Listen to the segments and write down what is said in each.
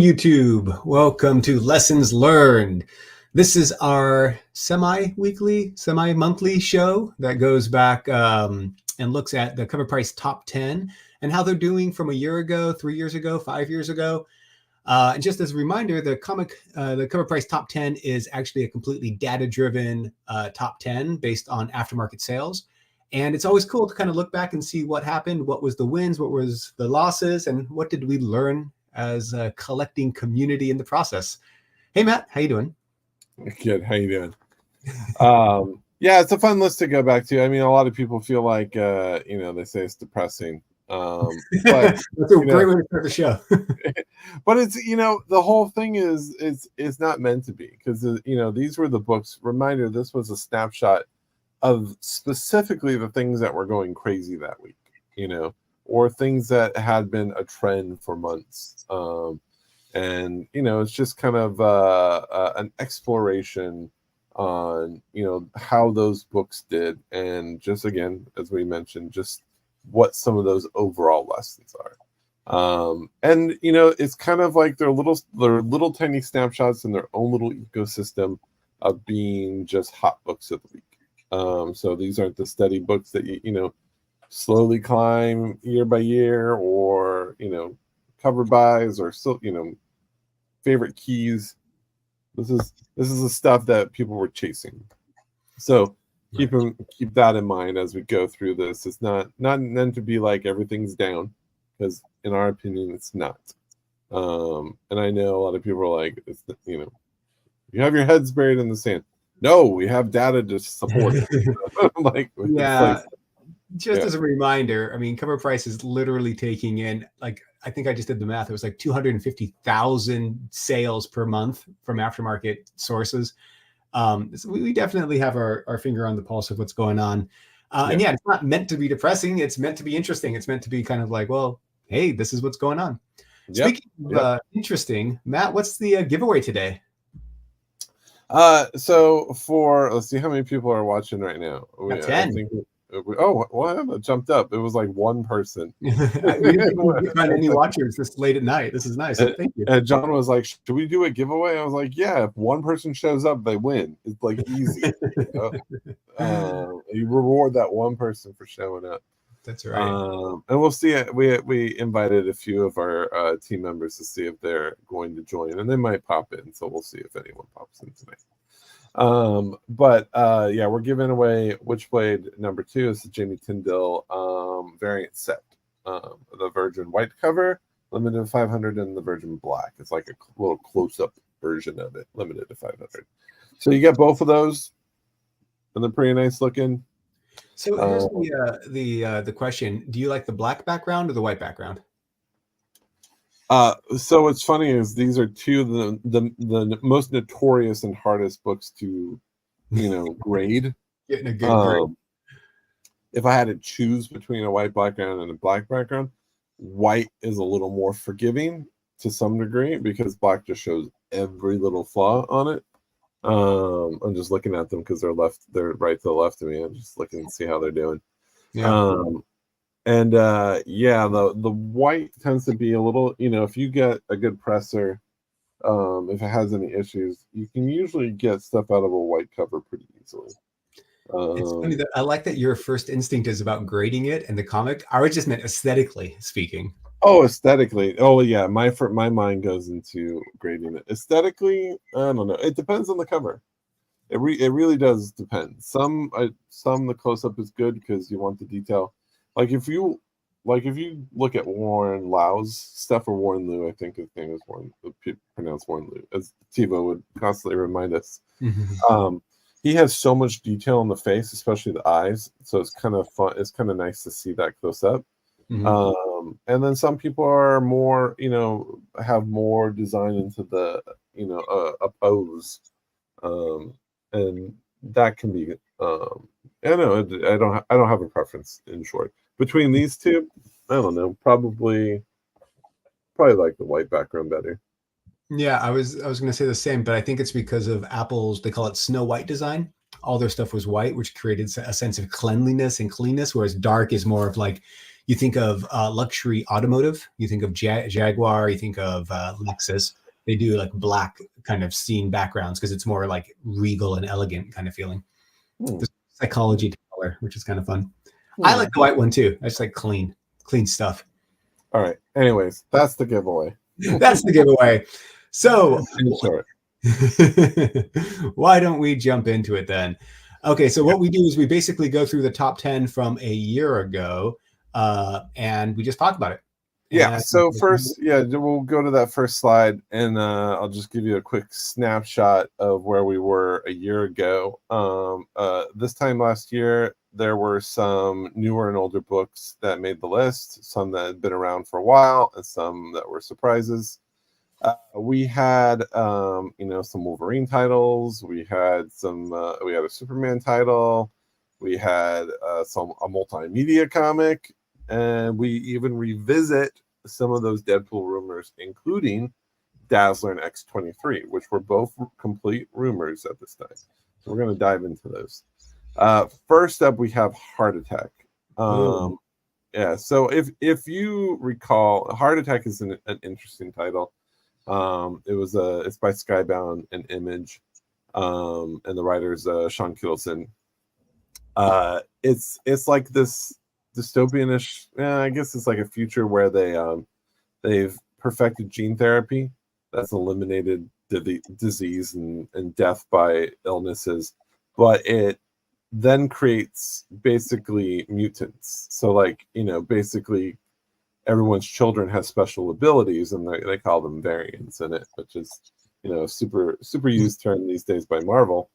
YouTube. Welcome to Lessons Learned. This is our semi-weekly, semi-monthly show that goes back and looks at the Cover Price Top 10 and how they're doing from a year ago, 3 years ago, 5 years ago. And just as a reminder, the Cover Price Top 10 is actually a completely data-driven top 10 based on aftermarket sales. And it's always cool to kind of look back and see what happened, what was the wins, what was the losses, and what did we learn as a collecting community in the process. Hey, Matt, how you doing? Good. How you doing? Yeah, it's a fun list to go back to. I mean, a lot of people feel like, they say it's depressing. But that's a great way to start the show. But it's, the whole thing is not meant to be, because, these were the books. Reminder, this was a snapshot of specifically the things that were going crazy that week, or things that had been a trend for months. And, it's just kind of an exploration on, how those books did. And just, again, as we mentioned, just what some of those overall lessons are. And, it's kind of like they're little tiny snapshots in their own little ecosystem of being just hot books of the week. So these aren't the steady books that you slowly climb year by year, or cover buys, or still favorite keys. This is the stuff that people were chasing. So keep that in mind as we go through this. It's not meant to be like everything's down, because in our opinion it's not. And I know a lot of people are like, it's you have your heads buried in the sand. No, we have data to support it. As a reminder, I mean, Cover Price is literally taking in, like, I think I just did the math. It was like 250,000 sales per month from aftermarket sources. So we definitely have our finger on the pulse of what's going on. And yeah, it's not meant to be depressing. It's meant to be interesting. It's meant to be kind of like, well, hey, this is what's going on. Speaking of interesting, Matt, what's the giveaway today? So let's see how many people are watching right now. 10. It jumped up. It was like one person. We didn't find any watchers this late at night. This is nice. Thank you. And John was like, should we do a giveaway? I was like, yeah, if one person shows up, they win. It's like easy. You reward that one person for showing up. That's right. And we'll see. We invited a few of our team members to see if they're going to join, and they might pop in. So we'll see if anyone pops in tonight. We're giving away Witchblade number 2. It's the Jamie Tyndall variant set. The Virgin white cover, limited to 500, and the Virgin black. It's like a little close-up version of it, limited to 500. So you get both of those, and they're pretty nice looking. So here's the question: do you like the black background or the white background? So what's funny is these are two of the most notorious and hardest books to, grade. Getting a good grade. If I had to choose between a white background and a black background, white is a little more forgiving to some degree, because black just shows every little flaw on it. I'm just looking at them because they're right to the left of me. I'm just looking to see how they're doing. The white tends to be a little, if you get a good presser, if it has any issues, you can usually get stuff out of a white cover pretty easily. It's funny that I like that your first instinct is about grading it and the comic. I was just meant aesthetically speaking. Oh, aesthetically. Oh, yeah. My mind goes into grading it. Aesthetically, I don't know. It depends on the cover. It really does depend. Some the close-up is good because you want the detail. Like if you look at Warren Lau's stuff, or Warren Liu, I think his name is Warren, pronounced Warren Liu, as Tivo would constantly remind us. Mm-hmm. He has so much detail in the face, especially the eyes. So it's kind of fun. It's kind of nice to see that close up. Mm-hmm. And then some people are more, have more design into the, a pose. And that can be, I don't have a preference, in short. Between these two, I don't know, probably like the white background better. Yeah, I was going to say the same, but I think it's because of Apple's, they call it Snow White design. All their stuff was white, which created a sense of cleanliness and cleanness, whereas dark is more of like, you think of luxury automotive, you think of Jaguar, you think of Lexus. They do like black kind of scene backgrounds because it's more like regal and elegant kind of feeling. The psychology to color, which is kind of fun. I like the white one too. I just like clean stuff. All right. Anyways, that's the giveaway. That's the giveaway. So why don't we jump into it then? Okay, so what we do is we basically go through the top 10 from a year ago, and we just talk about it. Yeah. So first, we'll go to that first slide, and I'll just give you a quick snapshot of where we were a year ago. This time last year, there were some newer and older books that made the list, some that had been around for a while, and some that were surprises. We had, some Wolverine titles. We had we had a Superman title. We had a multimedia comic, and we even revisit some of those Deadpool rumors, including Dazzler and X-23, which were both complete rumors at this time. So we're going to dive into those. First up, we have Heart Attack. Yeah. So if you recall, Heart Attack is an interesting title. It's by Skybound and Image, and the writer's Sean Kittleson. It's like this dystopian-ish. I guess it's like a future where they've perfected gene therapy that's eliminated disease and death by illnesses, but it then creates basically mutants. So basically everyone's children have special abilities, and they call them variants in it, which is super used term these days by Marvel.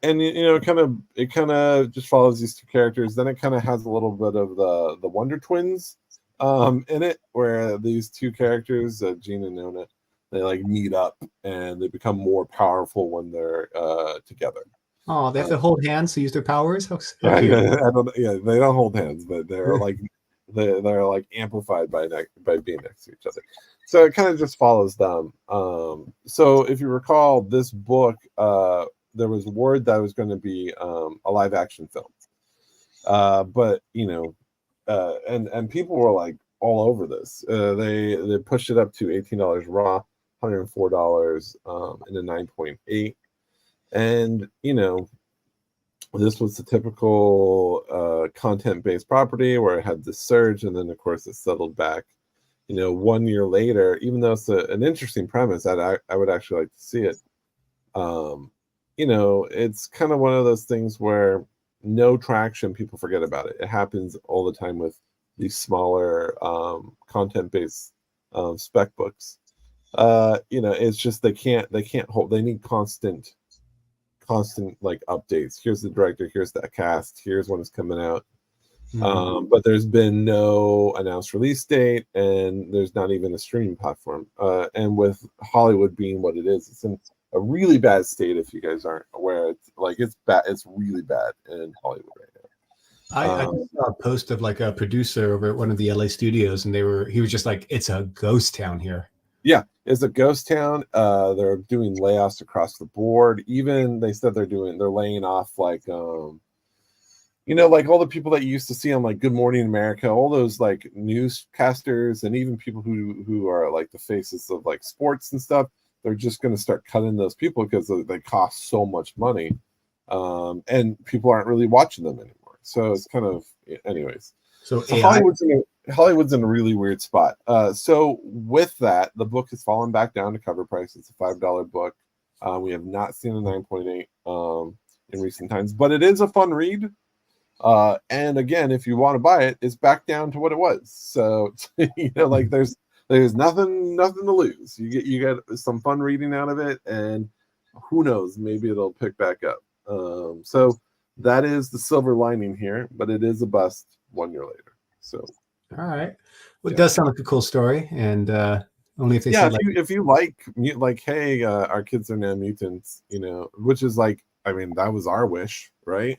And it kind of just follows these two characters. Then it kind of has a little bit of the Wonder Twins in it, where these two characters, Jean and Nona, they like meet up and they become more powerful when they're together. Oh, they have to hold hands to use their powers. They don't hold hands, but they're like they're like amplified by being next to each other. So it kind of just follows them. So if you recall, this book, there was word that it was going to be a live action film, but and people were like all over this. They pushed it up to $18 raw, $104 in a 9.8. And this was the typical content-based property where it had this surge, and then of course it settled back. 1 year later, even though it's an interesting premise, I would actually like to see it. It's kind of one of those things where no traction, people forget about it. It happens all the time with these smaller content-based spec books. It's just they can't hold. They need constant like updates. Here's the director, here's the cast, here's when it's coming out. But there's been no announced release date, and there's not even a streaming platform. And with Hollywood being what it is, it's in a really bad state. If you guys aren't aware, it's bad. It's really bad in Hollywood right now. I saw a post of like a producer over at one of the LA studios, and he was just like, it's a ghost town here. Yeah, it's a ghost town. They're doing layoffs across the board. Even they said they're laying off like like all the people that you used to see on like Good Morning America, all those like newscasters, and even people who are like the faces of like sports and stuff. They're just going to start cutting those people because they cost so much money, and people aren't really watching them anymore. So it's kind of, anyways. So Hollywood's in a really weird spot. So with that, the book has fallen back down to cover price. It's a $5 book. We have not seen a 9.8 in recent times, but it is a fun read. And again, if you want to buy it, it's back down to what it was. So like there's nothing to lose. You get some fun reading out of it, and who knows, maybe it'll pick back up. So that is the silver lining here, but it is a bust 1 year later. So all right, well, it does sound like a cool story, and only if they if you like hey, our kids are now mutants, which is like, I mean, that was our wish, right?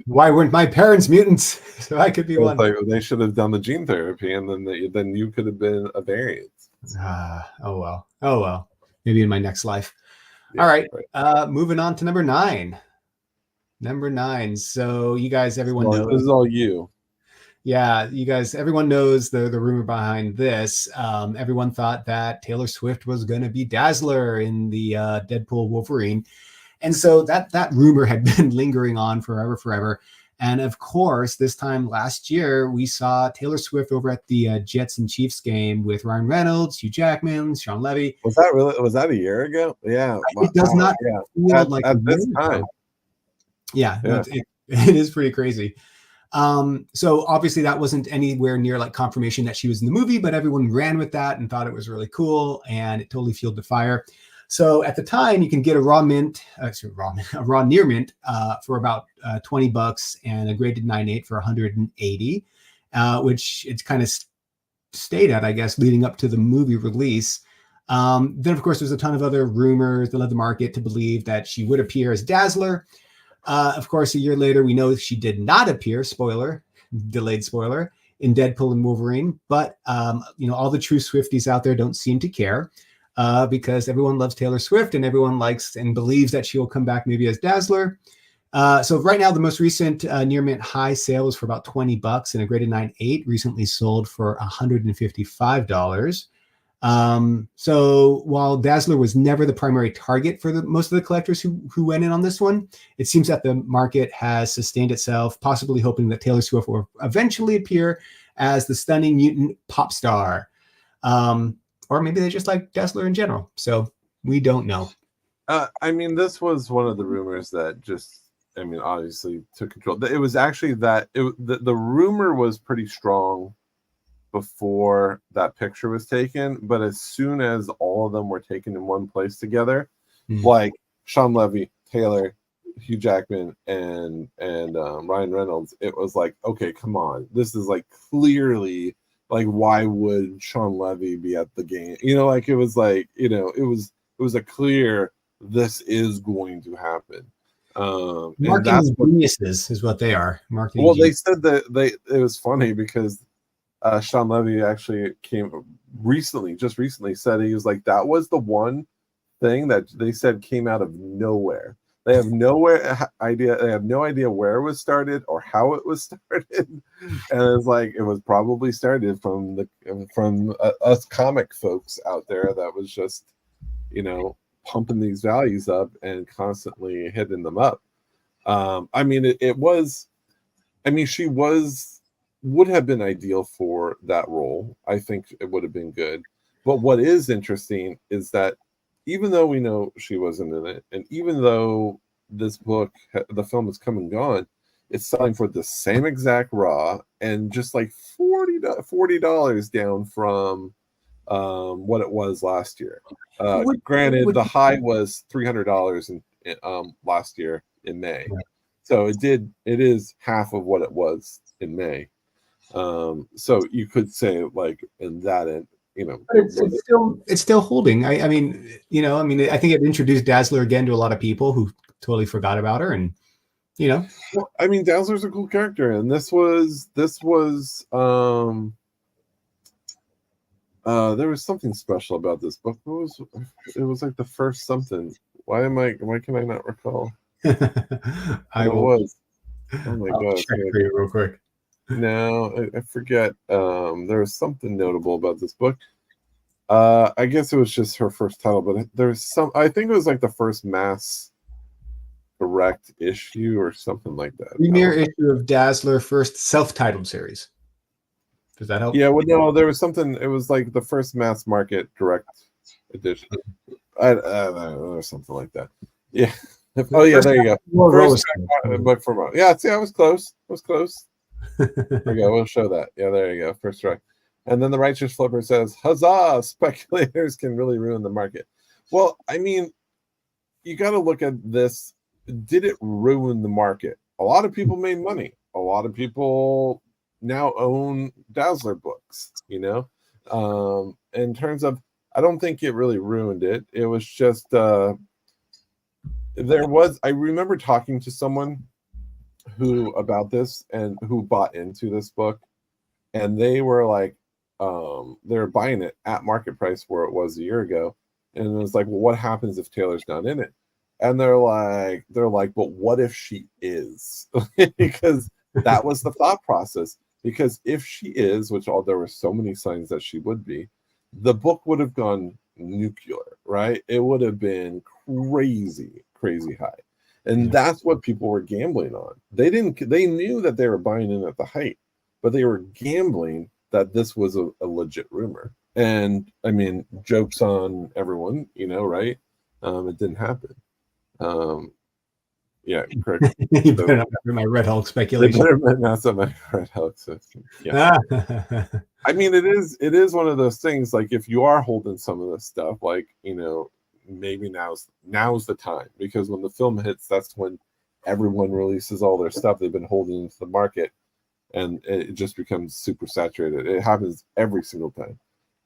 Why weren't my parents mutants so I could be one? Like, they should have done the gene therapy, and then you could have been a variant. Oh well, maybe in my next life. All right. Moving on to number 9. Number 9. So you guys, everyone Well, knows. this is all you. Yeah, you guys, everyone knows the rumor behind this. Everyone thought that Taylor Swift was going to be Dazzler in the Deadpool Wolverine. And so that rumor had been lingering on forever. And of course, this time last year, we saw Taylor Swift over at the Jets and Chiefs game with Ryan Reynolds, Hugh Jackman, Sean Levy. Was that a year ago? Yeah. It does not feel like at a this year time. ago. Yeah, no, it is pretty crazy. So obviously that wasn't anywhere near like confirmation that she was in the movie, but everyone ran with that and thought it was really cool, and it totally fueled the fire. So at the time, you can get a raw near mint for about $20 and a graded 9.8 for 180, which it's kind of stayed at, I guess, leading up to the movie release. Then, of course, there's a ton of other rumors that led the market to believe that she would appear as Dazzler. Of course, a year later, we know she did not appear, delayed spoiler, in Deadpool and Wolverine. But, all the true Swifties out there don't seem to care because everyone loves Taylor Swift and everyone likes and believes that she will come back maybe as Dazzler. So right now, the most recent near mint high sale was for about $20, and a graded 9.8 recently sold for $155. So while Dazzler was never the primary target for most of the collectors who went in on this one, it seems that the market has sustained itself, possibly hoping that Taylor Swift will eventually appear as the stunning mutant pop star. Or maybe they just like Dazzler in general. So we don't know. This was one of the rumors that obviously took control. It was actually that the rumor was pretty strong before that picture was taken, but as soon as all of them were taken in one place together, like Sean Levy, Taylor, Hugh Jackman, and Ryan Reynolds, it was like, okay, come on, this is like clearly like, why would Sean Levy be at the game? It was like, it was a clear, this is going to happen. Marketing geniuses is what they are. Marketing. Well, geniuses. They said that it was funny because Sean Levy actually just recently said, he was like, that was the one thing that they said came out of nowhere. They have no idea where it was started or how it was started, and it's like it was probably started from us comic folks out there that was just pumping these values up and constantly hitting them up. She would have been ideal for that role. I think it would have been good. But what is interesting is that even though we know she wasn't in it, and even though this book, the film is come and gone, it's selling for the same exact raw and just like $40 down from what it was last year. Granted, the high was $300 in last year in May. So it is half of what it was in May. So you could say, like, in that end, it's still holding. I think it introduced Dazzler again to a lot of people who totally forgot about her, and well, Dazzler's a cool character, and this was there was something special about this book. It was like the first something. Why can I not recall? Was. Oh my gosh. Check for you real quick. No, I forget. There was something notable about this book. I guess it was just her first title, but I think it was like the first mass direct issue or something like that. Premier issue of Dazzler, first self-titled series. Does that help? Yeah, well, no, there was something. It was like the first mass market direct edition. I don't know, or something like that. Yeah. Oh yeah, there you go. First book for yeah. See, I was close. There you go. We'll show that. Yeah, there you go. First strike. And then the righteous flipper says, "Huzzah! Speculators can really ruin the market." Well, you got to look at this. Did it ruin the market? A lot of people made money. A lot of people now own Dazzler books. In terms of, I don't think it really ruined it. It was just I remember talking to someone about this and who bought into this book, and they were like, they were buying it at market price where it was a year ago, and it was like, well, what happens if Taylor's not in it? And they're like, but what if she is? Because that was the thought process. Because if she is, which there were so many signs that she would be, the book would have gone nuclear, right? It would have been crazy, crazy high. And that's what people were gambling on. They knew that they were buying in at the height, but they were gambling that this was a legit rumor. And I mean, jokes on everyone, right? It didn't happen. Yeah, correct. You better not remember my Red Hulk speculation. Not so much Red Hulk. So, yeah. I mean, it is one of those things. Like, if you are holding some of this stuff, like, maybe now's the time, because when the film hits, that's when everyone releases all their stuff they've been holding into the market, and it just becomes super saturated. It happens every single time.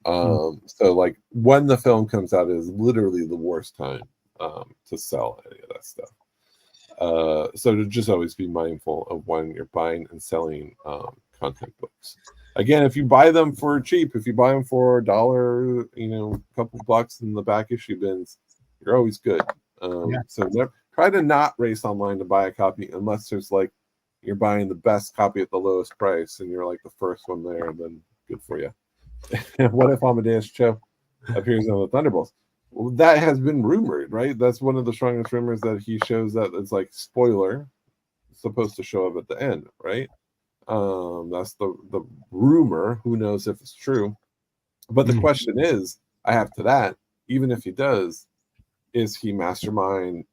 So like when the film comes out is literally the worst time to sell any of that stuff. So to just always be mindful of when you're buying and selling content books. Again, if you buy them for cheap, if you buy them for $1, a couple bucks in the back issue bins, you're always good. So try to not race online to buy a copy unless there's like you're buying the best copy at the lowest price and you're like the first one there, then good for you. What if Amadeus Cho appears on the Thunderbolts? Well, that has been rumored, right? That's one of the strongest rumors, that he shows that it's like spoiler supposed to show up at the end, right? That's the rumor. Who knows if it's true? But the question is, I have to that, even if he does, is he Mastermind?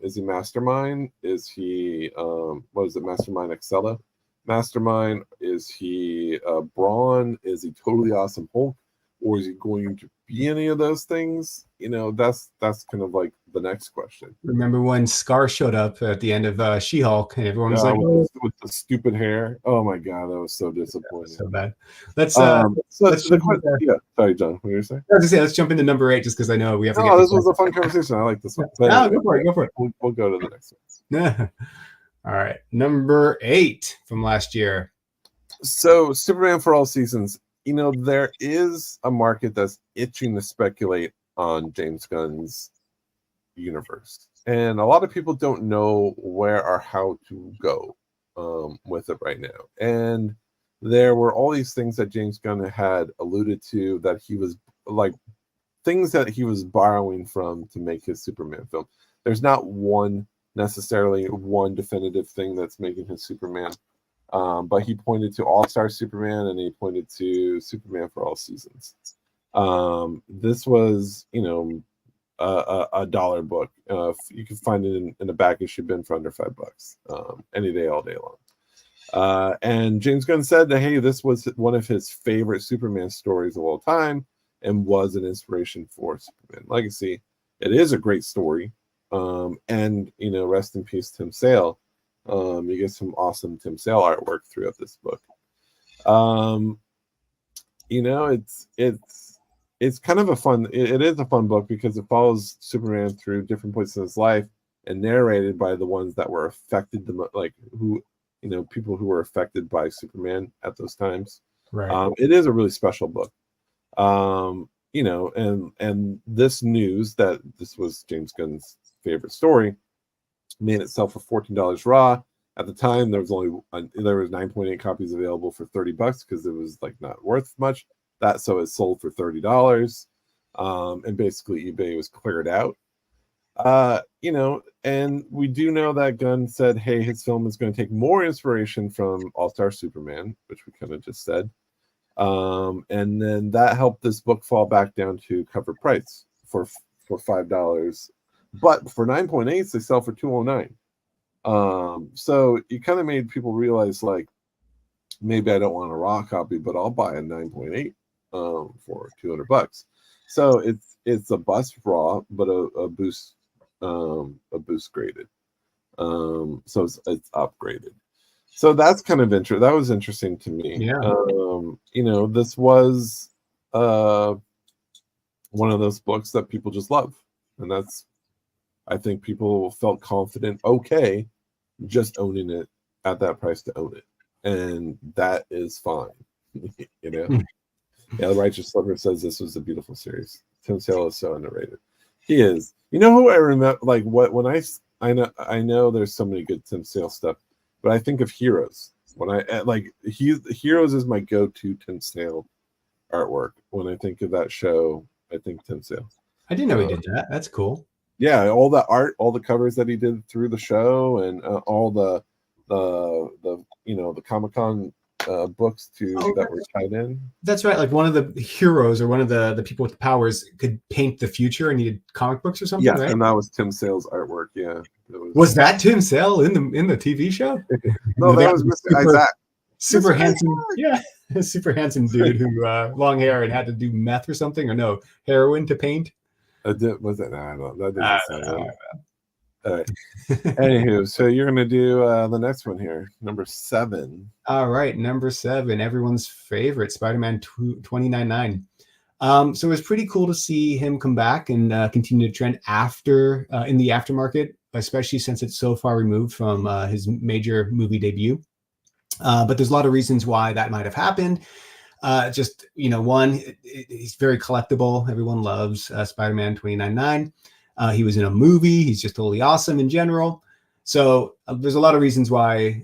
Is he Mastermind? Is he what is it? Mastermind Excella? Mastermind? Is he Brawn? Is he Totally Awesome Hulk? Or is he going to be any of those things? That's kind of like the next question. Remember when Scar showed up at the end of She-Hulk, and everyone was like, with the stupid hair. Oh my god, that was so disappointing. So bad. Let's sorry, John. What were you saying? Let's jump into number 8, just because I know we have to. This was a fun conversation. I like this one. Go for it. We'll go to the next one. All right, number 8 from last year. So, Superman for All Seasons. There is a market that's itching to speculate on James Gunn's universe, and a lot of people don't know where or how to go with it right now. And there were all these things that James Gunn had alluded to, that he was like things that he was borrowing from to make his Superman film. There's not necessarily one definitive thing that's making his Superman. But he pointed to All-Star Superman, and he pointed to Superman for All Seasons. This was, a $1 book. You can find it in a back issue bin for under $5, any day, all day long. And James Gunn said that, hey, this was one of his favorite Superman stories of all time, and was an inspiration for Superman Legacy. It is a great story. And, rest in peace, Tim Sale. You get some awesome Tim Sale artwork throughout this book. It's kind of a fun. It is a fun book because it follows Superman through different points in his life, and narrated by the ones that were affected people who were affected by Superman at those times. Right. It is a really special book. And this news that this was James Gunn's favorite story made itself for $14 raw. At the time, there was 9.8 copies available for $30 because it was like not worth much. So it sold for $30, and basically eBay was cleared out. And we do know that Gunn said, hey, his film is going to take more inspiration from All-Star Superman, which we kind of just said. And then that helped this book fall back down to cover price for $5. But for 9.8s, they sell for $209. So it kind of made people realize, like, maybe I don't want a raw copy, but I'll buy a 9.8 for $200. So it's a bust raw, but a boost graded. So it's upgraded. So that's kind of interesting. That was interesting to me. Yeah. This was one of those books that people just love, and I think people felt confident, okay, just owning it at that price to own it. And that is fine. Yeah, the Righteous Sliver says this was a beautiful series. Tim Sale is so underrated. He is. You know who I remember? Like what when I know there's so many good Tim Sale stuff, but I think of Heroes when I like Heroes is my go-to Tim Sale artwork. When I think of that show, I think Tim Sale. I didn't know he did that. That's cool. Yeah, all the art, all the covers that he did through the show, and all the Comic-Con books that were tied in. That's right. Like one of the heroes or one of the people with the powers could paint the future and needed comic books or something. Yeah, right? And that was Tim Sale's artwork. Yeah, was that Tim Sale in the TV show? No, that was Mr. Isaac. Super handsome, yeah, super handsome dude who long hair and had to do meth or something, or no, heroin to paint. Was it? No, I don't. That didn't sound right. All right. Anywho, so you're gonna do the next one here, number 7. All right, number 7, everyone's favorite, Spider-Man 2099. So it was pretty cool to see him come back and continue to trend after in the aftermarket, especially since it's so far removed from his major movie debut. But there's a lot of reasons why that might have happened. Just, one, he's very collectible. Everyone loves Spider-Man 2099. He was in a movie. He's just totally awesome in general. So there's a lot of reasons why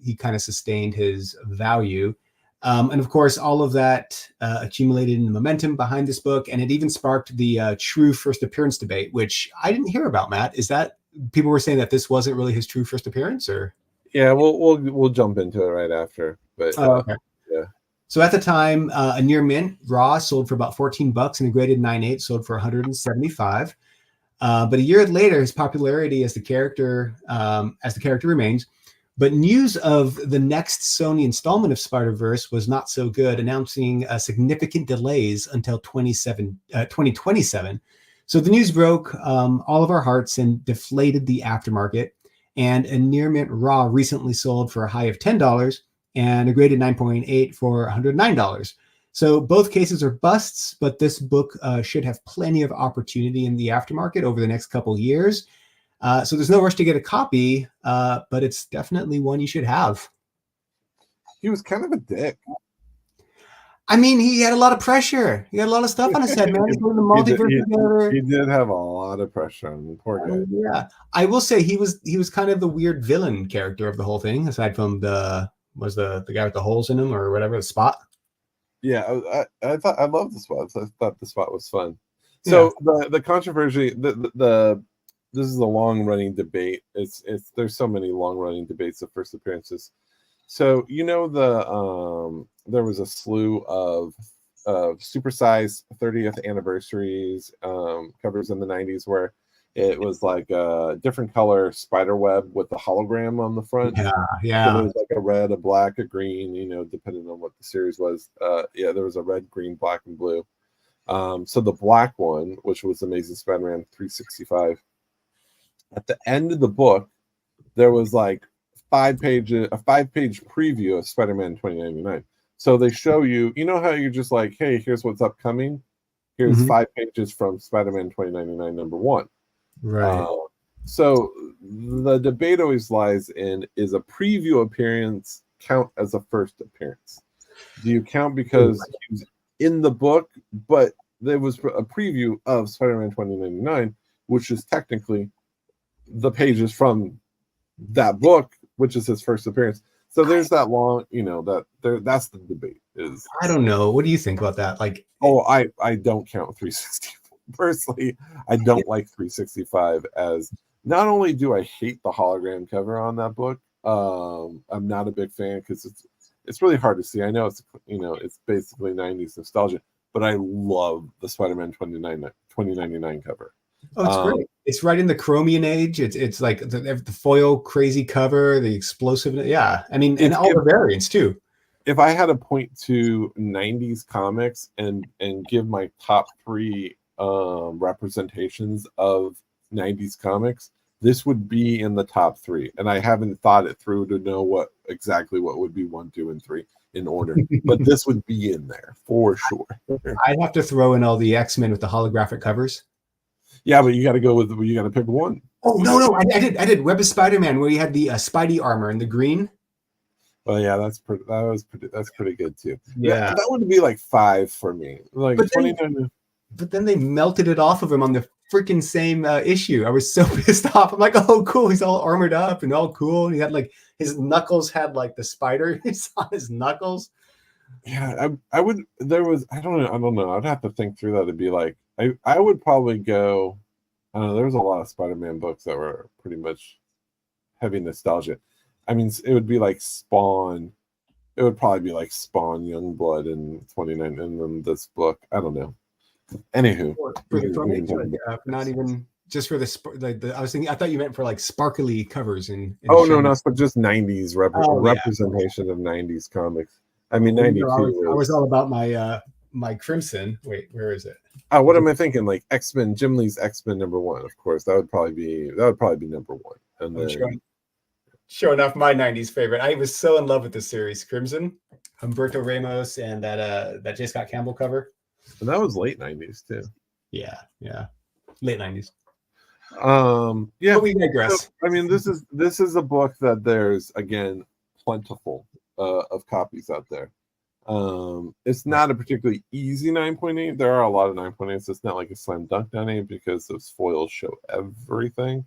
he kind of sustained his value. And of course, all of that accumulated in momentum behind this book. And it even sparked the true first appearance debate, which I didn't hear about, Matt. Is that people were saying that this wasn't really his true first appearance, or? Yeah, we'll jump into it right after. But okay. Yeah. So at the time, a near mint raw sold for about $14, and a graded 9.8 sold for $175. But a year later, his popularity as the character remains. But news of the next Sony installment of Spider-Verse was not so good, announcing significant delays until 2027. So the news broke all of our hearts and deflated the aftermarket. And a near mint raw recently sold for a high of $10 and a graded 9.8 for $109. So both cases are busts, but this book should have plenty of opportunity in the aftermarket over the next couple years. So there's no rush to get a copy, but it's definitely one you should have. He was kind of a dick. I mean, he had a lot of pressure. He had a lot of stuff on his head, man. He's doing the multiverse together. He did have a lot of pressure on the poor guy. Yeah, I will say he was kind of the weird villain character of the whole thing, aside from the guy with the holes in him or whatever, the Spot. Yeah, I thought I loved the Spot. I thought the Spot was fun. So the controversy, this is a long running debate. There's so many long running debates of first appearances. So there was a slew of supersized 30th anniversaries covers in the 90s where it was like a different color spider web with a hologram on the front. Yeah. So there was like a red, a black, a green, depending on what the series was. There was a red, green, black, and blue. So the black one, which was Amazing Spider-Man 365, at the end of the book, there was like a 5-page preview of Spider-Man 2099. So they show you, how you're just like, hey, here's what's upcoming. Here's 5 pages from Spider-Man 2099 number 1. Right. So the debate always lies in, is a preview appearance count as a first appearance? Do you count because he was in the book, but there was a preview of Spider-Man 2099, which is technically the pages from that book, which is his first appearance. So there's that long, that's the debate. I don't know. What do you think about that? Like, I don't count 360. Personally, I don't like 365 as, not only do I hate the hologram cover on that book, I'm not a big fan because it's really hard to see. I know it's basically 90s nostalgia, but I love the Spider-Man 2099 cover. Oh, it's great. It's right in the Chromium age. It's like the foil crazy cover, the explosive. Yeah. I mean, and all the variants too. If I had to point to 90s comics and give my top 3 representations of 90s comics, this would be in the top 3. And I haven't thought it through to know what would be 1, 2, and 3 in order. But this would be in there for sure. I'd have to throw in all the X-Men with the holographic covers. Yeah, but you got to pick one. Oh no, I did Web of Spider-Man, where you had the Spidey armor in the green. Well, yeah, that's pretty good too. Yeah, that would be like 5 for me. Like 29. But then they melted it off of him on the freaking same issue. I was so pissed off. I'm like, oh, cool. He's all armored up and all cool. And he had like his knuckles had like the spiders on his knuckles. Yeah, I would. There was. I don't know. I'd have to think through that to be like. I would probably go. I don't know. There was a lot of Spider-Man books that were pretty much heavy nostalgia. I mean, it would be like Spawn. It would probably be like Spawn, Youngblood, and 29, and then this book. I don't know. Anywho, For the front page, like, not even just for the I was thinking. I thought you meant for like sparkly covers and oh no, not just 90s representation of 90s comics. I mean, 92. I was all about my Crimson. Wait, where is it? What am I thinking? Like X-Men, Jim Lee's X-Men #1, of course. That would probably be #1. And then showing off my 90s favorite. I was so in love with this series, Crimson, Humberto Ramos, and that J. Scott Campbell cover. And that was late 90s too. Yeah, late 90s. Yeah. But we digress. So, I mean, this is a book that there's again plentiful of copies out there. It's not a particularly easy 9.8. There are a lot of 9.8s. It's not like a slam dunk 9.8 because those foils show everything.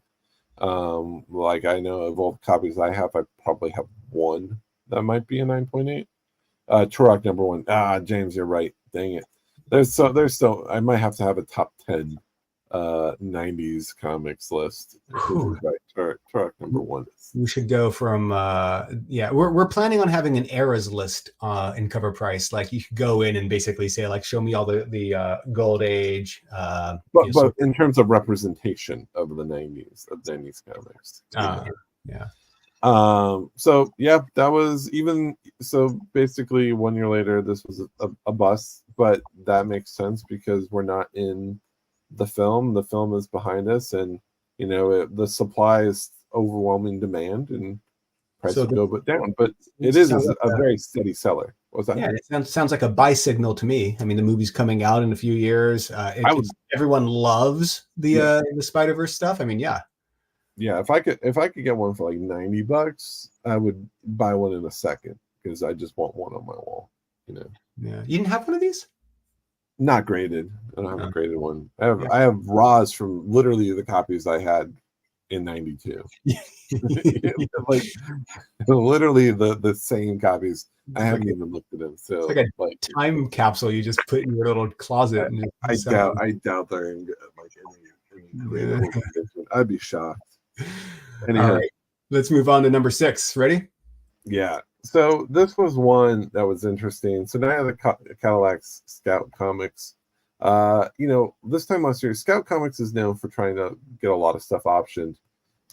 Like I know of all the copies I have, I probably have one that might be a 9.8. Turok #1. James, you're right. Dang it. There's so I might have to have a top 10 90s comics list. Turok #1. We should go from we're planning on having an eras list in Cover Price. Like you could go in and basically say like show me all the Gold Age. But in terms of representation of the 90s comics. So yeah, that was even so basically 1 year later this was a bust, but that makes sense because we're not in the film is behind us, and you know the supply is overwhelming demand and prices go down, but it is a very steady seller. What's that? Yeah, it sounds like a buy signal to me. I mean, the movie's coming out in a few years. Everyone loves the Spider-Verse stuff. I mean, yeah, if I could get one for like $90, I would buy one in a second because I just want one on my wall. You know. Yeah, you didn't have one of these? Not graded. I don't have a graded one. I have raws from literally the copies I had in 92. Like literally the same copies. I haven't even looked at them. So it's like a time capsule you just put in your little closet. I doubt they're in like any I'd be shocked. Anyhow, all right, let's move on to number 6. Ready? Yeah. So this was one that was interesting. So now the Cadillacs Scout Comics. This time last year, Scout Comics is known for trying to get a lot of stuff optioned.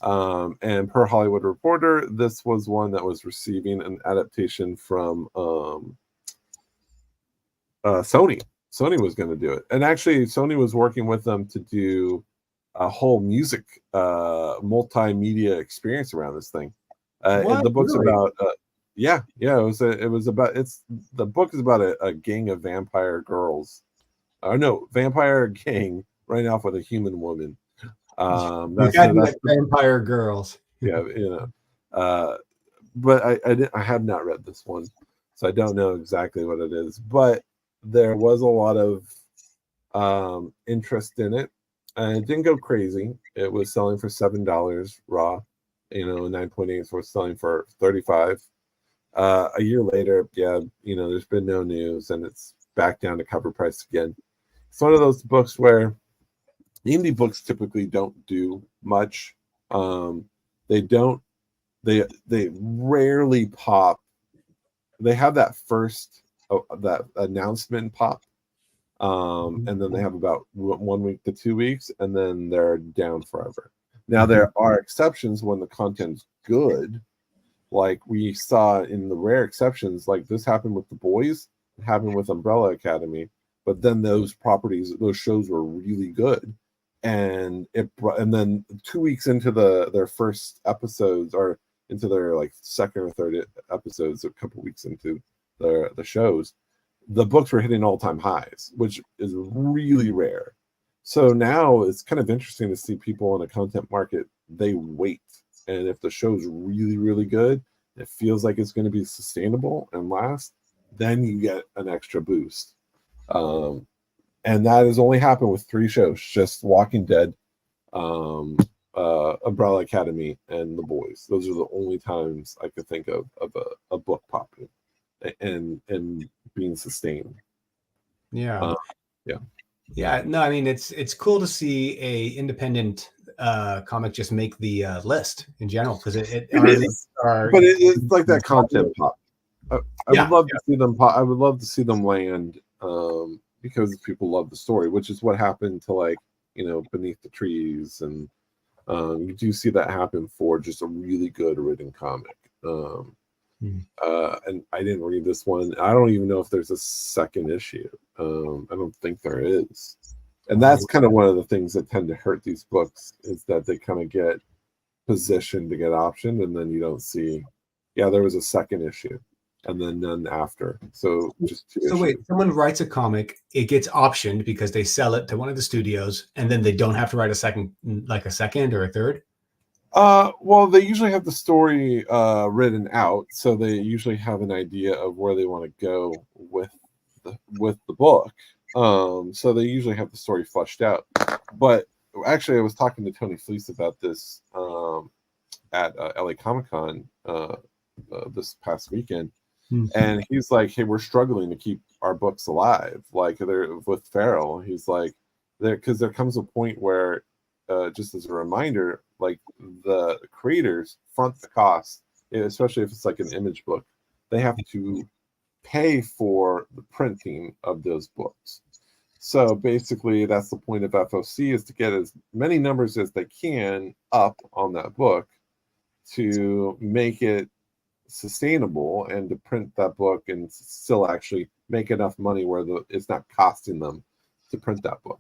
And per Hollywood Reporter, this was one that was receiving an adaptation from Sony. Sony was going to do it. And actually, Sony was working with them to do a whole music multimedia experience around this thing. The book's really? About the book is about a gang of vampire girls. Vampire gang running off with a human woman. That's vampire girls. Yeah, but I have not read this one, so I don't know exactly what it is. But there was a lot of interest in it, and it didn't go crazy. It was selling for $7 raw. 9.8 was selling for $35. A year later, there's been no news, and it's back down to cover price again. It's one of those books where indie books typically don't do much. They rarely pop. They have that first that announcement pop, and then they have about 1 week to 2 weeks, and then they're down forever. Now there are exceptions when the content's good. Like we saw in the rare exceptions, like this happened with The Boys, it happened with Umbrella Academy, but then those shows were really good, and then 2 weeks into their first episodes, or into their like second or third episodes, a couple weeks into the shows, the books were hitting all-time highs, which is really rare. So now it's kind of interesting to see people in a content market, they wait. And if the show's really, really good, it feels like it's going to be sustainable and last, then you get an extra boost. And that has only happened with 3 shows: just Walking Dead, Umbrella Academy, and The Boys. Those are the only times I could think of a book popping and being sustained. Yeah. Yeah. Yeah. No, I mean, it's cool to see a independent comic just make the list in general, because it is, but it's like that content pop. I would love to see them pop. I would love to see them land, because people love the story, which is what happened to, like, Beneath the Trees, and you do see that happen for just a really good written comic. And I didn't read this one. I don't even know if there's a second issue. I don't think there is. And that's kind of one of the things that tend to hurt these books, is that they kind of get positioned to get optioned, and then you don't see, there was a second issue, and then none after. So just 2 issues. So wait, someone writes a comic, it gets optioned because they sell it to one of the studios, and then they don't have to write a second or a third? Well, they usually have the story written out, so they usually have an idea of where they want to go with the book. So they usually have the story fleshed out. But actually, I was talking to Tony Fleece about this at LA Comic-Con this past weekend, and he's like, "Hey, we're struggling to keep our books alive. Like, they're with Farrell." He's like, because there comes a point where, just as a reminder, like, the creators front the cost, especially if it's like an image book. They have to pay for the printing of those books. So basically, that's the point of FOC, is to get as many numbers as they can up on that book to make it sustainable, and to print that book and still actually make enough money where it's not costing them to print that book.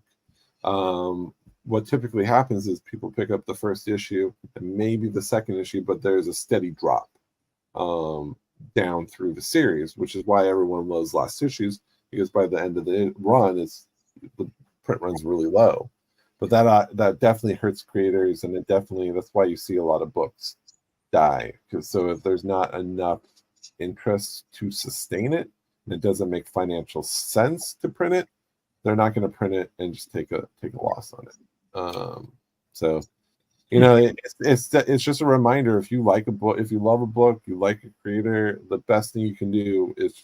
What typically happens is people pick up the first issue and maybe the second issue, but there's a steady drop down through the series, which is why everyone loves last issues, because by the end of the run, the print run's really low. But that definitely hurts creators, and that's why you see a lot of books die. So if there's not enough interest to sustain it, and it doesn't make financial sense to print it, they're not going to print it and just take a loss on it. So, it's just a reminder. If you like a book, if you love a book, you like a creator, the best thing you can do is,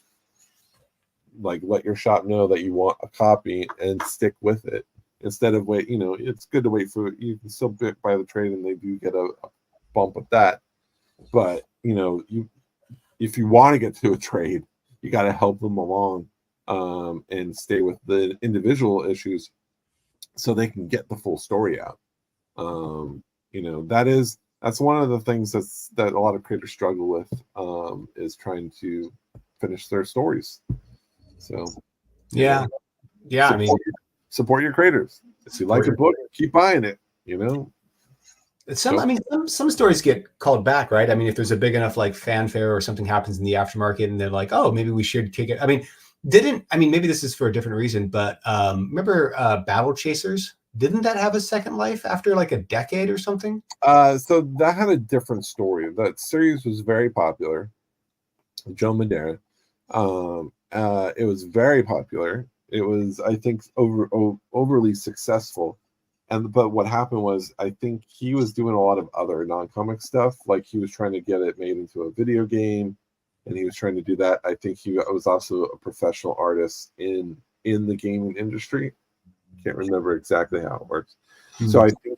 like, let your shop know that you want a copy and stick with it, instead of wait. It's good to wait for, you can still buy the trade, and they do get a bump with that. But if you want to get to a trade, you got to help them along, and stay with the individual issues, so they can get the full story out. That's one of the things that a lot of creators struggle with, is trying to finish their stories. So support your creators. If you like a book, keep buying it. Some stories get called back, right? I mean, if there's a big enough, like, fanfare or something happens in the aftermarket, and they're like, oh, maybe we should kick it. I mean, maybe this is for a different reason, but remember Battle Chasers? Didn't that have a second life after like a decade or something? So that had a different story. That series was very popular. Joe Madera. It was very popular. It was, I think, overly successful. But what happened was, I think he was doing a lot of other non-comic stuff. Like, he was trying to get it made into a video game, and he was trying to do that. I think he was also a professional artist in the gaming industry. Can't remember exactly how it works. So I think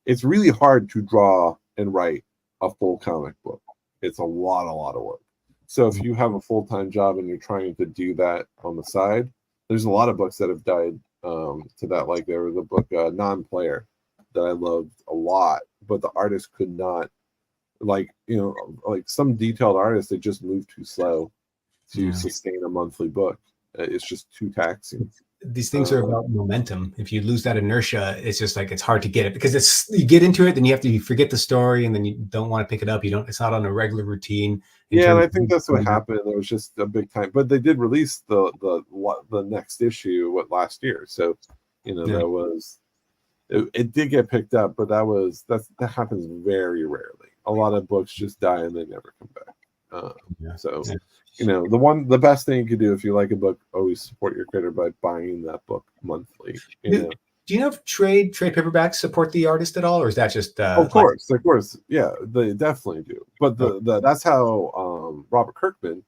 it's really hard to draw and write a full comic book. It's a lot of work. So if you have a full-time job and you're trying to do that on the side, there's a lot of books that have died to that. Like, there was a book, Non-Player, that I loved a lot, but the artist could not, like some detailed artists, they just move too slow to sustain a monthly book. It's just too taxing. These things are about momentum. If you lose that inertia, it's just like, it's hard to get it, because you get into it, then you forget the story, and then you don't want to pick it up. It's not on a regular routine. Yeah, and I think that's what happened. It was just a big time, but they did release the next issue last year. So that was it did get picked up, but that happens very rarely. A lot of books just die and they never come back. So, the best thing you could do if you like a book, always support your creator by buying that book monthly. Do you know if trade paperbacks support the artist at all, or is that just? Of course, yeah, they definitely do. But that's how Robert Kirkman,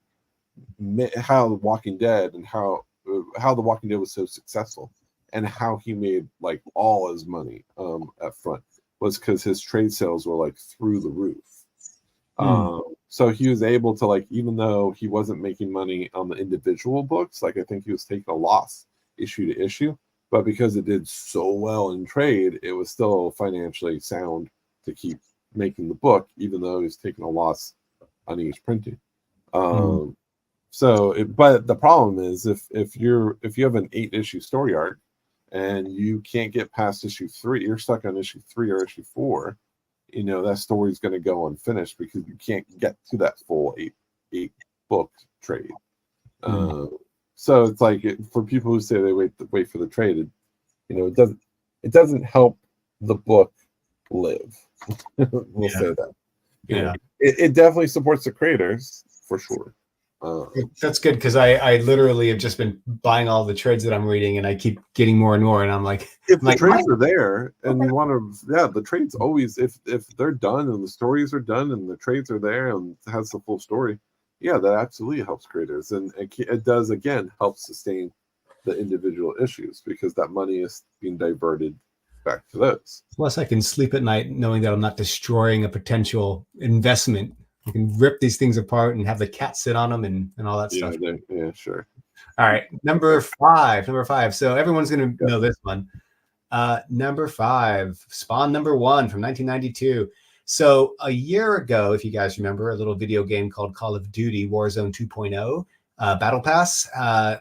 how The Walking Dead and how The Walking Dead was so successful, and how he made like all his money up front was because his trade sales were like through the roof. So he was able to, like, even though he wasn't making money on the individual books, like I think he was taking a loss issue to issue, but because it did so well in trade, it was still financially sound to keep making the book, even though he was taking a loss on each printing. But the problem is if you have an 8-issue story arc and you can't get past issue 3, you're stuck on issue 3 or issue 4. That story's going to go unfinished because you can't get to that full eight book trade. So it's like, for people who say they wait for the trade, it doesn't help the book live. We'll say that. It definitely supports the creators for sure. That's good, because I literally have just been buying all the trades that I'm reading, and I keep getting more and more, and I'm like, if the trades are there and you want to, the trades always, if they're done and the stories are done and the trades are there and it has the full story, that absolutely helps creators, and it does again help sustain the individual issues because that money is being diverted back to those. Plus, I can sleep at night knowing that I'm not destroying a potential investment. You can rip these things apart and have the cat sit on them and all that stuff. Yeah, sure. All right, number five. So everyone's going to know this one. Number 5, Spawn number 1 from 1992. So a year ago, if you guys remember, a little video game called Call of Duty Warzone 2.0 Battle Pass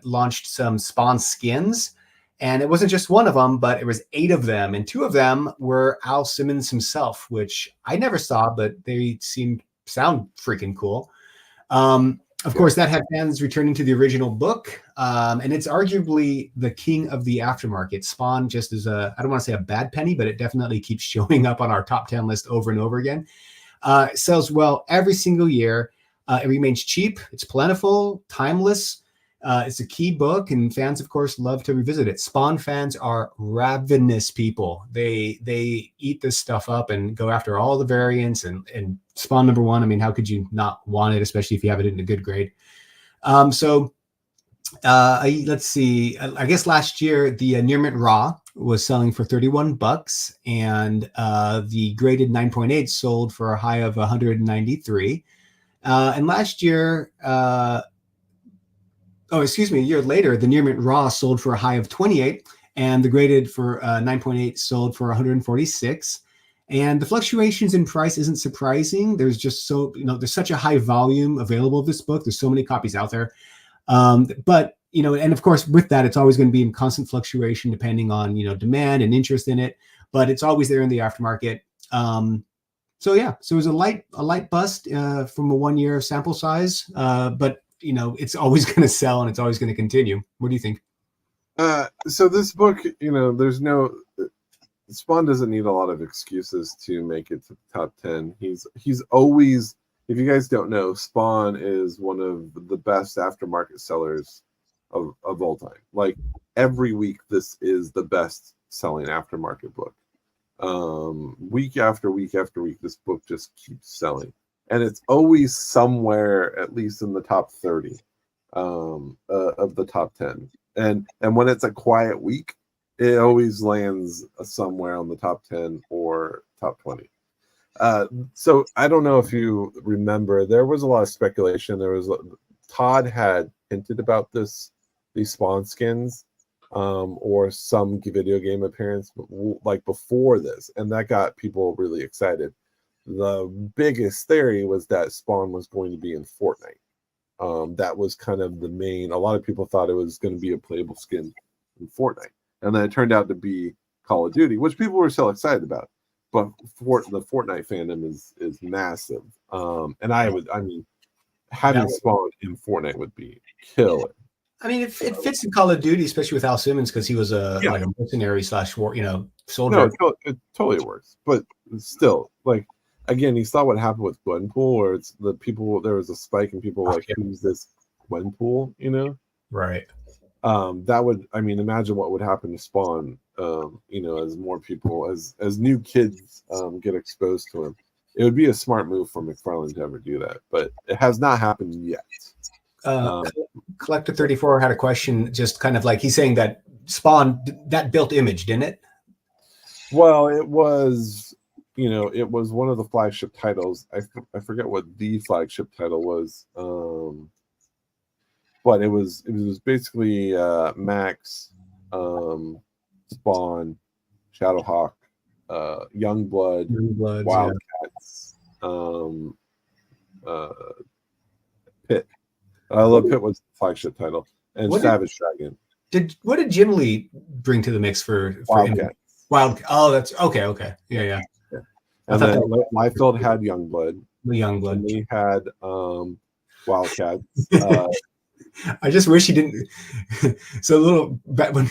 launched some Spawn skins. And it wasn't just one of them, but it was 8 of them. And 2 of them were Al Simmons himself, which I never saw, but they sound freaking cool. Of course, that had fans returning to the original book, and it's arguably the king of the aftermarket. Spawn just is I don't want to say a bad penny, but it definitely keeps showing up on our top 10 list over and over again. It sells well every single year. It remains cheap. It's plentiful, timeless. It's a key book, and fans, of course, love to revisit it. Spawn fans are ravenous people. They eat this stuff up and go after all the variants. And Spawn number 1, I mean, how could you not want it, especially if you have it in a good grade? Let's see. I guess last year the Near Mint Raw was selling for $31, and the graded 9.8 sold for a high of 193. And last year. A year later, the Near Mint Raw sold for a high of 28, and the graded for 9.8 sold for 146. And the fluctuations in price isn't surprising. There's just there's such a high volume available of this book. There's so many copies out there. But, and of course, with that, it's always going to be in constant fluctuation depending on, demand and interest in it. But it's always there in the aftermarket. So it was a light bust from a 1-year sample size. But it's always going to sell and it's always going to continue. What do you think? So this book, Spawn doesn't need a lot of excuses to make it to the top 10. He's always, if you guys don't know, Spawn is one of the best aftermarket sellers of all time. Like every week, this is the best selling aftermarket book. Week after week after week, this book just keeps selling. And it's always somewhere, at least in the top 30 of the top 10. And when it's a quiet week, it always lands somewhere on the top 10 or top 20. So I don't know if you remember, there was a lot of speculation. Todd had hinted about these Spawn skins or some video game appearance like before this, and that got people really excited. The biggest theory was that Spawn was going to be in Fortnite. That was kind of the main. A lot of people thought it was going to be a playable skin in Fortnite, and then it turned out to be Call of Duty, which people were so excited about. But the Fortnite fandom is massive, and having Spawn in Fortnite would be killer. I mean, it fits in Call of Duty, especially with Al Simmons, because he was like a mercenary /war, soldier. No, it totally works, but still, like. again, you saw what happened with Gwenpool, where it's the people, there was a spike and people were like, who's this Gwenpool, you know? Right. That would, I mean, imagine what would happen to Spawn, you know, as more people, as new kids get exposed to him. It would be a smart move for McFarlane to ever do that, but it has not happened yet. Collector 34 had a question, just kind of like, he's saying that Spawn, that built image, didn't it? Well, it was, you know, it was one of the flagship titles. I forget what the flagship title was, but it was basically Max, Spawn, Shadowhawk, Youngblood, Wildcats, Pit. I love Pit was the flagship title, and Savage Dragon. What did Jim Lee bring to the mix for Wildcats? Oh, that's okay. Yeah. And then Liefeld had Youngblood. The Youngblood. And we had Wildcats. I just wish he didn't. So a little back when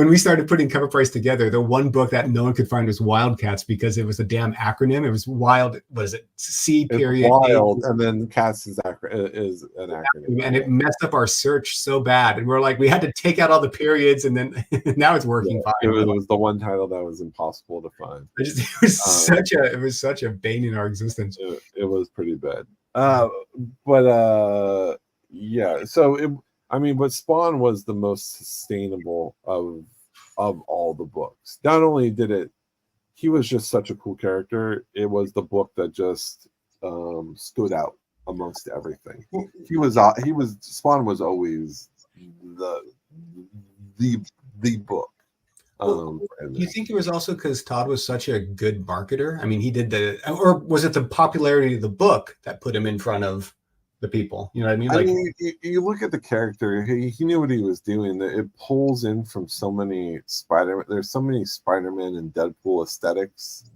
we started putting Cover Price together, the one book that no one could find was Wildcats because it was a damn acronym. It was wild. Was it C period? Wild, and then Cats is an acronym, and it messed up our search so bad. And we're like, we had to take out all the periods, and then now it's working fine. It was the one title that was impossible to find. It was such a bane in our existence. It was pretty bad. Yeah, so but Spawn was the most sustainable of all the books. Not only he was just such a cool character, it was the book that just stood out amongst everything. Spawn was always the book. Do you think it was also because Todd was such a good marketer? I mean, he did or was it the popularity of the book that put him in front of the people? You know what I mean? Like, you look at the character, he knew what he was doing. It pulls in from so many there's so many Spider-Man and Deadpool aesthetics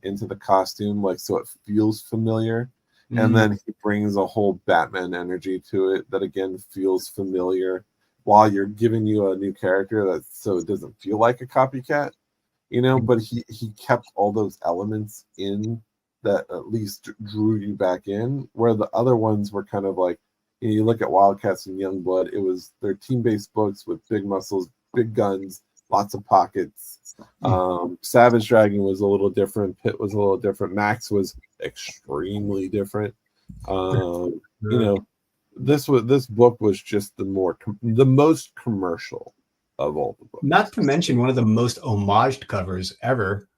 into the costume, like, so it feels familiar. Mm-hmm. And then he brings a whole Batman energy to it that again feels familiar, while you're giving you a new character so it doesn't feel like a copycat, you know. But he kept all those elements in that at least drew you back in, where the other ones were kind of like, you look at Wildcats and Youngblood, they're team-based books with big muscles, big guns, lots of pockets. Savage Dragon was a little different. Pit was a little different. Max was extremely different. You know, this book was just the most commercial of all the books. Not to mention one of the most homaged covers ever.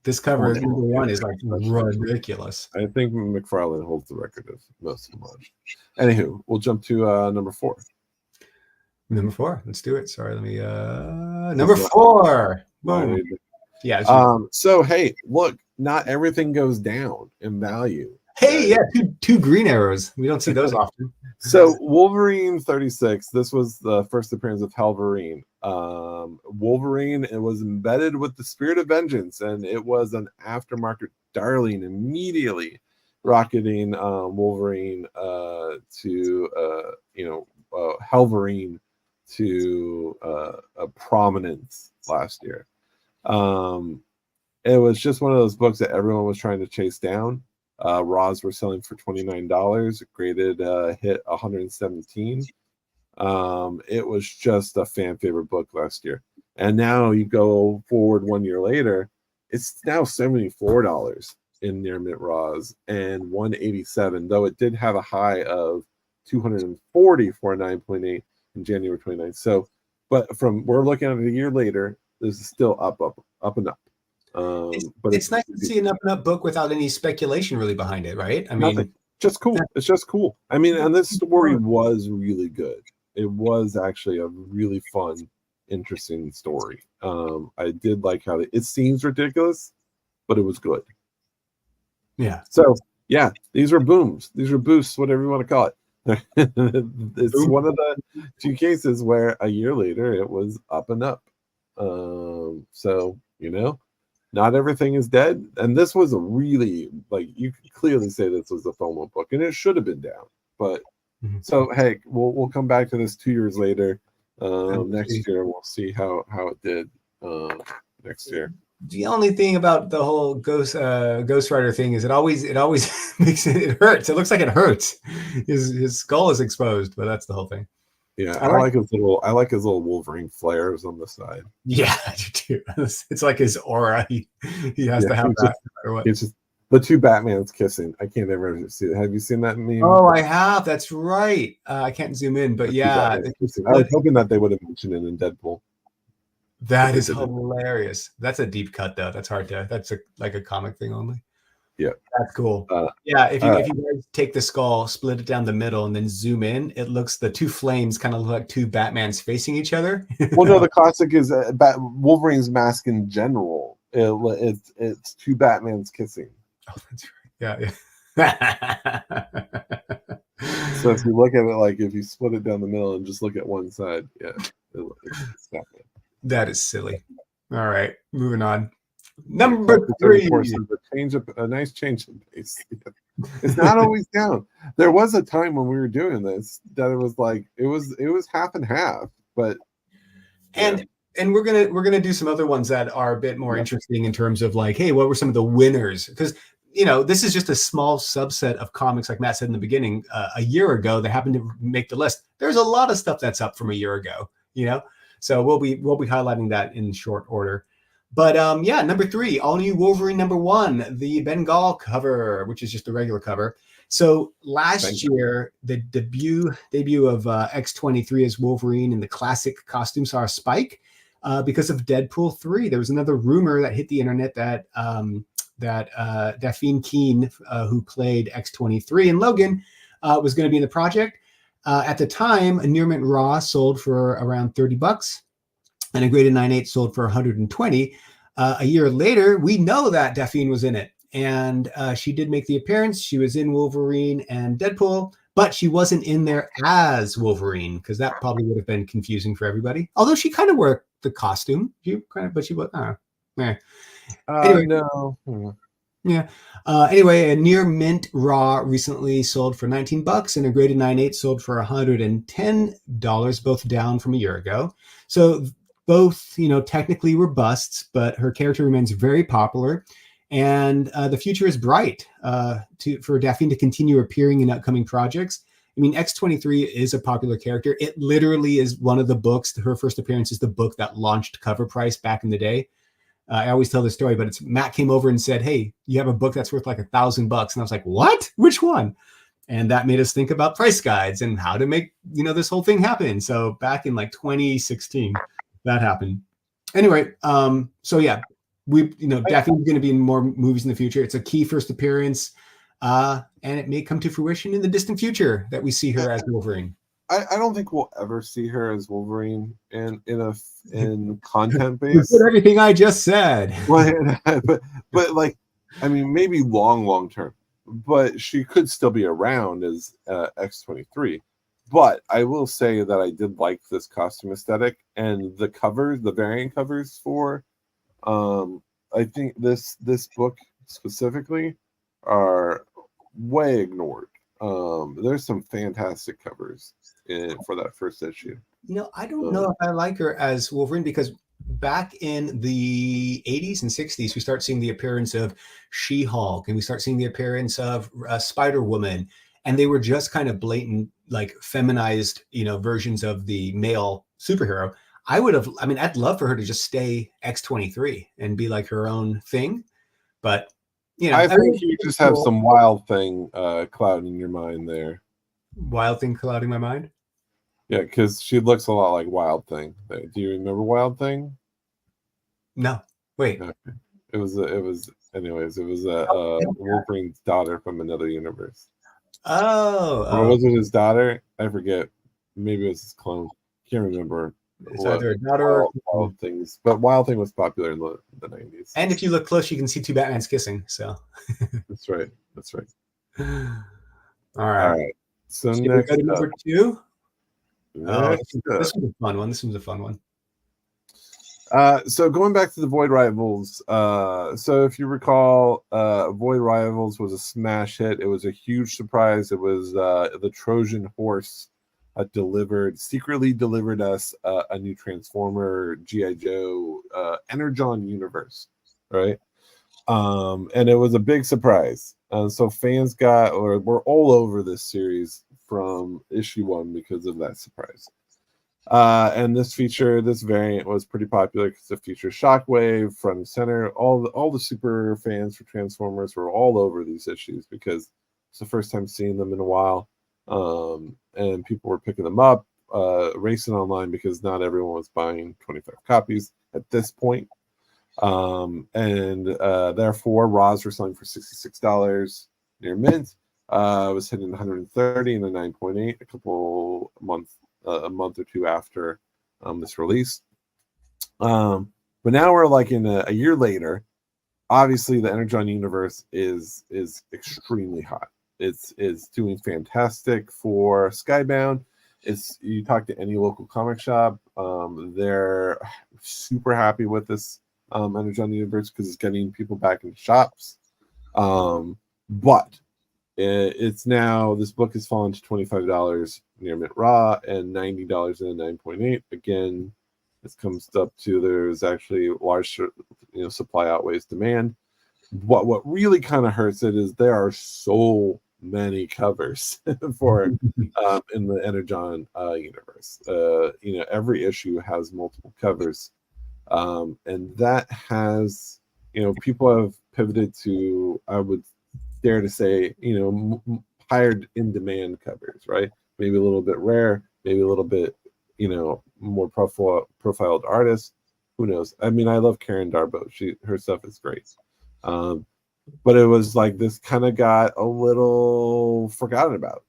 This cover is number one is like ridiculous. I think McFarlane holds the record of most homage. Anywho, we'll jump to number 4. Number 4. Let's do it. Sorry, let me number 4. Boom. Yeah. So hey, look, not everything goes down in value. Hey, yeah, two green arrows. We don't see those often. So Wolverine 36, this was the first appearance of Wolverine. Wolverine, it was embedded with the Spirit of Vengeance, and it was an aftermarket darling, immediately rocketing Wolverine to Wolverine to a prominence last year. It was just one of those books that everyone was trying to chase down. Raws were selling for $29. Graded hit 117. It was just a fan favorite book last year, and now you go forward 1 year later, it's now $74 in near mint Raws and $187. Though it did have a high of $240 for a 9.8 in January 29th. So, but we're looking at it a year later, this is still up and up. But it's nice to see an up and up book without any speculation really behind it, right? I mean, just cool. It's just cool. I mean, and this story was really good. It was actually a really fun, interesting story. I did like how it seems ridiculous, but it was good. Yeah. So yeah, these were booms. These were boosts, whatever you want to call it. It's one of the 2 cases where a year later it was up and up. So, you know, not everything is dead. And this was a really, like, you could clearly say this was a FOMO book, and it should have been down. But so hey, we'll come back to this 2 years later. Next year we'll see how it did next year. The only thing about the whole Ghost Rider thing is it always makes it hurts. It looks like it hurts. His skull is exposed, but that's the whole thing. Yeah, I like his little Wolverine flares on the side. Yeah, I do too. It's like his aura. He has to have that. No matter what. It's just the two Batmans kissing. I can't ever see it. Have you seen that meme? Oh, I have. That's right. I can't zoom in, but yeah. I was hoping that they would have mentioned it in Deadpool. That is hilarious. That's a deep cut, though. That's hard to. That's like a comic thing only. Yeah, that's cool. Yeah, if you guys take the skull, split it down the middle, and then zoom in, it looks the two flames kind of look like two Batmans facing each other. Well, no, the classic is Wolverine's mask in general. It's two Batmans kissing. Oh, that's right. Yeah. So if you look at it, like if you split it down the middle and just look at one side, yeah, it's Batman. That is silly. All right, moving on. Number 3. A nice change of pace. It's not always down. There was a time when we were doing this that it was like it was half and half, but and we're gonna do some other ones that are a bit more interesting in terms of like, hey, what were some of the winners? Because this is just a small subset of comics, like Matt said in the beginning. A year ago, they happened to make the list. There's a lot of stuff that's up from a year ago. So we'll be highlighting that in short order. But number 3, all new Wolverine #1, the Bengal cover, which is just the regular cover. So last year, the debut of X-23 as Wolverine in the classic costume saw a spike because of Deadpool 3. There was another rumor that hit the internet that Daphne Keene, who played X-23 in Logan, was going to be in the project. At the time, a near mint raw sold for around $30. And a graded 9/8 sold for $120. A year later, we know that Daphne was in it, and she did make the appearance. She was in Wolverine and Deadpool, but she wasn't in there as Wolverine because that probably would have been confusing for everybody. Although she kind of wore the costume, but she was. Anyway, no. Yeah. Anyway, a near mint raw recently sold for $19, and a graded 9/8 sold for $110, both down from a year ago. So both, technically were busts, but her character remains very popular, and the future is bright for Daphne to continue appearing in upcoming projects. I mean, X-23 is a popular character. It literally is one of the books. Her first appearance is the book that launched COVRPRICE back in the day. I always tell this story, but Matt came over and said, "Hey, you have a book that's worth like $1,000," and I was like, "What? Which one?" And that made us think about price guides and how to make this whole thing happen. So back in like 2016. That happened. Anyway, so yeah, Daphne's going to be in more movies in the future. It's a key first appearance, and it may come to fruition in the distant future that we see her as Wolverine. I don't think we'll ever see her as Wolverine in content base. Everything I just said. but like, I mean, maybe long term, but she could still be around as X-23. But I will say that I did like this costume aesthetic and the covers, the variant covers for. I think this book specifically are way ignored. There's some fantastic covers for that first issue. I don't know if I like her as Wolverine because back in the 80s and 60s, we start seeing the appearance of She-Hulk and we start seeing the appearance of Spider-Woman. And they were just kind of blatant, like feminized, versions of the male superhero. I'd love for her to just stay X-23 and be like her own thing. But, I think you just have some Wild Thing clouding your mind there. Wild Thing clouding my mind? Yeah, because she looks a lot like Wild Thing. Do you remember Wild Thing? No. Wait. Okay. It was Wolverine's daughter from another universe. Or was it his daughter? I forget. Maybe it was his clone. Can't remember. It's either a daughter or Wild Things. But Wild Thing was popular in the 90s. And if you look close, you can see two Batmans kissing. So That's right. All right. So next we go to number 2. This was a fun one. This one's a fun one. So going back to the Void Rivals, so if you recall, Void Rivals was a smash hit. It was a huge surprise. It was the Trojan horse secretly delivered us a new Transformer G.I. Joe Energon universe. right? And it was a big surprise. So fans were all over this series from issue 1 because of that surprise. And this variant was pretty popular because it features Shockwave front and center. All the super fans for Transformers were all over these issues because it's the first time seeing them in a while. And people were picking them up, racing online because not everyone was buying 25 copies at this point. Therefore, Raws were selling for $66 near mint. Was hitting 130 in the 9.8 a month or two after this release. But now we're like in a year later. Obviously, the Energon universe is extremely hot. It's doing fantastic for Skybound. You talk to any local comic shop, they're super happy with this Energon universe because it's getting people back into shops. But it's now, this book has fallen to $25 near mint raw and $90 in a 9.8. Again, this comes up to there's actually large, supply outweighs demand. What really kind of hurts it is there are so many covers for in the Energon universe. Every issue has multiple covers, and that has people have pivoted to, I would dare to say, higher in demand covers, right? Maybe a little bit rare, maybe a little bit more profiled artists. Who knows? I mean, I love Karen Darbo. Her stuff is great. But it was like this kind of got a little forgotten about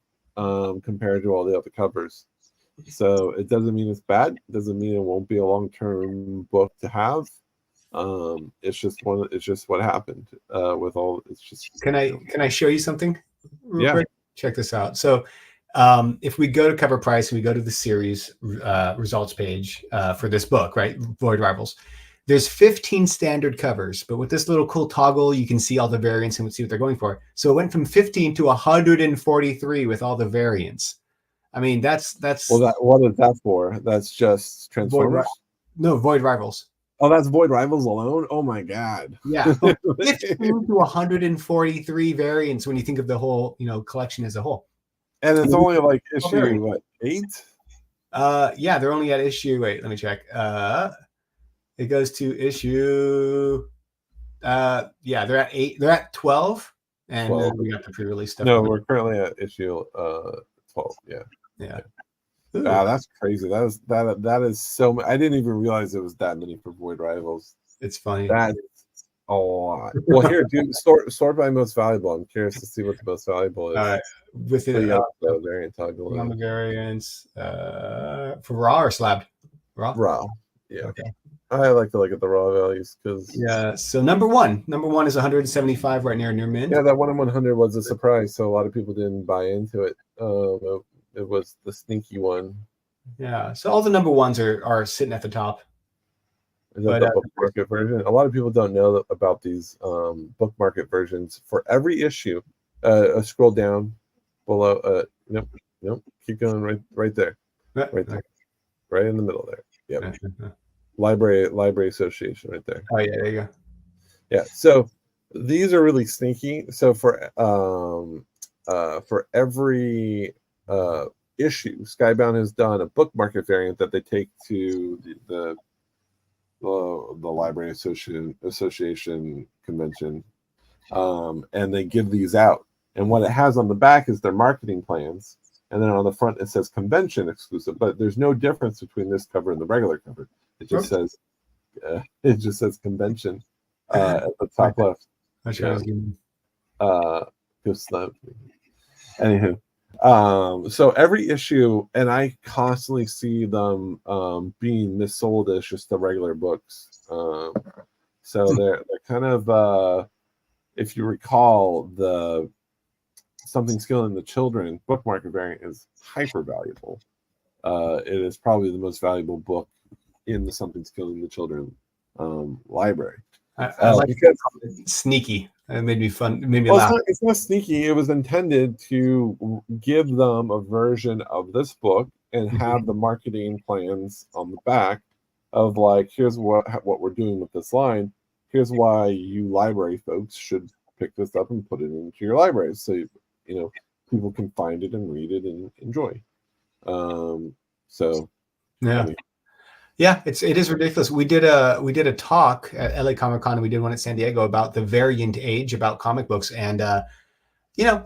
compared to all the other covers. So it doesn't mean it's bad. It doesn't mean it won't be a long-term book to have. It's just what happened with all. It's just. Can I show you something? Yeah. Quick? Check this out. So if we go to Cover Price and we go to the series results page for this book, right, Void Rivals, there's 15 standard covers, but with this little cool toggle, you can see all the variants and see what they're going for. So it went from 15 to 143 with all the variants. I mean, that's. Well, what is that for? That's just Transformers? Void Rivals. Oh, that's Void Rivals alone? Oh my God. Yeah. 15 to 143 variants when you think of the whole, collection as a whole. And it's only like issue, what, 8? Yeah, they're only at issue. Wait, let me check. It goes to issue. Yeah, they're at 8. They're at 12, and 12. Then we got the pre-release stuff. No, we're currently at issue 12. Yeah. Wow, that's crazy. That is so. I didn't even realize it was that many for Void Rivals. It's funny. That is a lot. Well, here, dude, sort by most valuable. I'm curious to see what the most valuable is. Within the variant toggle. The variants for raw or slabbed? Raw. Yeah. Okay. I like to look at the raw values because. Yeah. So number one is 175 right near mint. Yeah, that 1 in 100 was a surprise, so a lot of people didn't buy into it. It was the sneaky one. Yeah. So all the number ones are sitting at the top. Is that the book market version? A lot of people don't know about these book market versions. For every issue, scroll down below. Nope. Keep going right there. Right there. Right in the middle there. Yep. Library Association right there. Oh yeah, there you go. Yeah. So these are really sneaky. So for every issue, Skybound has done a book market variant that they take to the Library Association convention, and they give these out. And what it has on the back is their marketing plans, and then on the front it says convention exclusive. But there's no difference between this cover and the regular cover. It just says convention at the top left. Anywho. So every issue, and I constantly see them being missold as just the regular books. So they're kind of, if you recall, the Something's Killing the Children book market variant is hyper valuable. It is probably the most valuable book in the Something's Killing the Children library. I like because sneaky. It made me fun. It made me laugh. It's not sneaky. It was intended to give them a version of this book and have the marketing plans on the back of like, here's what we're doing with this line. here's why you library folks should pick this up and put it into your library, so people can find it and read it and enjoy. So yeah. I mean, Yeah, it is ridiculous. We did a talk at LA Comic Con, and we did one at San Diego about the variant age about comic books. And I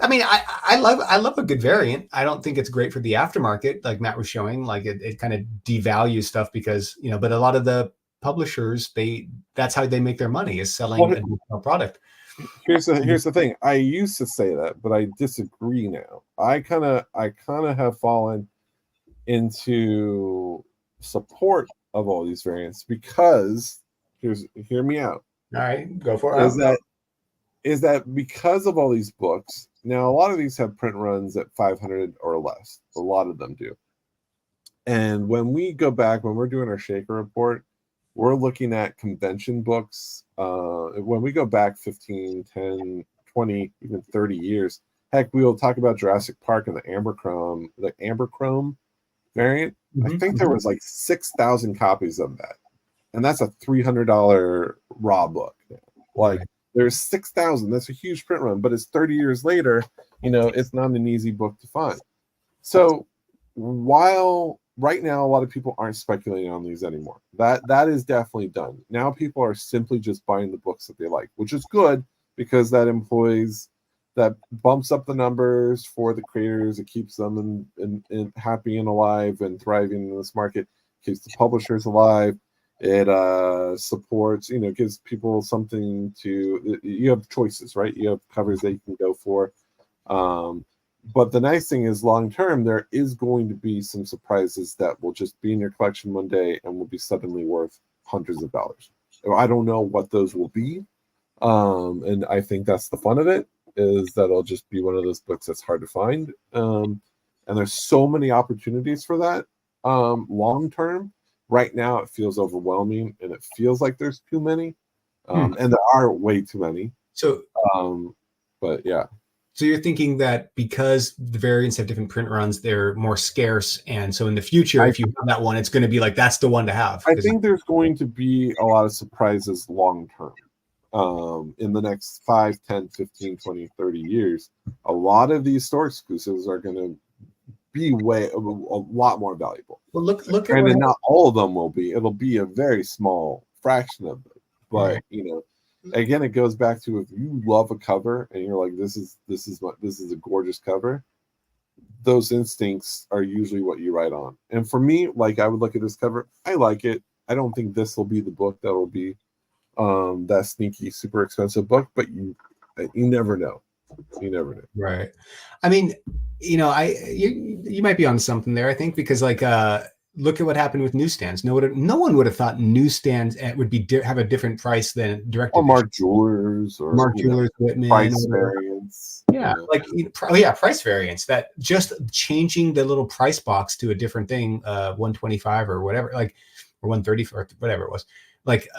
mean, I love a good variant. I don't think it's great for the aftermarket, like Matt was showing. Like it kind of devalues stuff because, but a lot of the publishers, that's how they make their money, is selling a product. Here's the thing. I used to say that, but I disagree now. I kind of have fallen into support of all these variants because hear me out. All right, go for it. Is that because of all these books? Now, a lot of these have print runs at 500 or less. A lot of them do. And when we go back, when we're doing our Shaker report, we're looking at convention books. When we go back 15, 10, 20, even 30 years, heck, we will talk about Jurassic Park and the Amberchrome variant. I think there was like 6,000 copies of that. And that's a $300 raw book. Like, there's 6,000. That's a huge print run, but it's 30 years later. It's not an easy book to find. So while right now a lot of people aren't speculating on these anymore, that is definitely done. Now people are simply just buying the books that they like, which is good because that bumps up the numbers for the creators. It keeps them in happy and alive and thriving in this market. Keeps the publishers alive. It supports, gives people something you have choices, right? You have covers that you can go for. But the nice thing is, long term, there is going to be some surprises that will just be in your collection one day and will be suddenly worth hundreds of dollars. I don't know what those will be. And I think that's the fun of it, is that it'll just be one of those books that's hard to find. And there's so many opportunities for that long term. Right now, it feels overwhelming, and it feels like there's too many, and there are way too many. So, but yeah. So you're thinking that because the variants have different print runs, they're more scarce, and so in the future, if you have that one, it's going to be like that's the one to have. I think there's going to be a lot of surprises long term. In the next 5, 10, 15, 20, 30 years, a lot of these store exclusives are going to be a lot more valuable. Well, look at, and not all of them will be. It'll be a very small fraction of them. But again, it goes back to, if you love a cover and you're like, this is a gorgeous cover, those instincts are usually what you write on. And for me, like, I would look at this cover, I like it. I don't think this will be the book that will be that sneaky, super expensive book, but you never know. You never know. Right. I mean, you might be on something there, I think, because like look at what happened with newsstands. No one would have thought newsstands would have a different price than direct. Or Mark Jewelers, Whitman, price variants. Yeah, price variants. That just changing the little price box to a different thing, 125 or whatever, like, or 130 or whatever it was, like.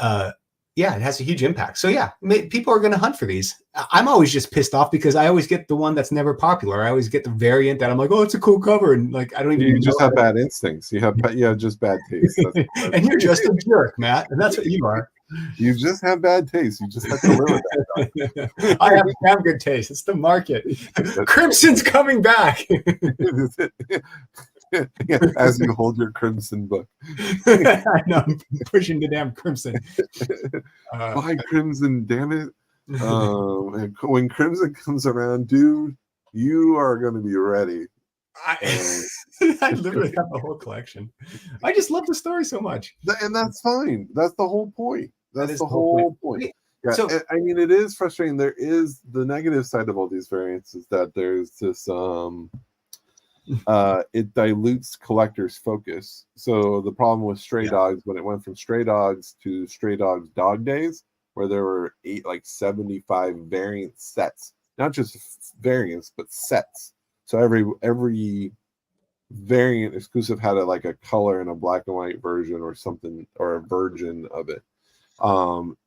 Yeah, it has a huge impact. So yeah, people are going to hunt for these. I'm always just pissed off because I always get the one that's never popular. I always get the variant that I'm like, oh, it's a cool cover, and like I don't even. You just have bad instincts. You have just bad taste. And you're just a jerk, Matt, and that's what you are. You just have bad taste. You just have to live with that. I have damn good taste. It's the market. Crimson's coming back. As you hold your Crimson book. I know, I'm pushing the damn Crimson. Buy Crimson, damn it. And when Crimson comes around, dude, you are going to be ready. I literally have a whole collection. I just love the story so much. And that's fine. That's the whole point. That's the whole point. Yeah, so, I mean, it is frustrating. There is the negative side of all these variants, is that there's this it dilutes collectors' focus. So the problem with Stray Dogs, when it went from Stray Dogs to Stray Dogs Dog Days, where there were 75 variant sets, not just variants but sets. So every variant exclusive had a color and a black and white version or something, or a version of it.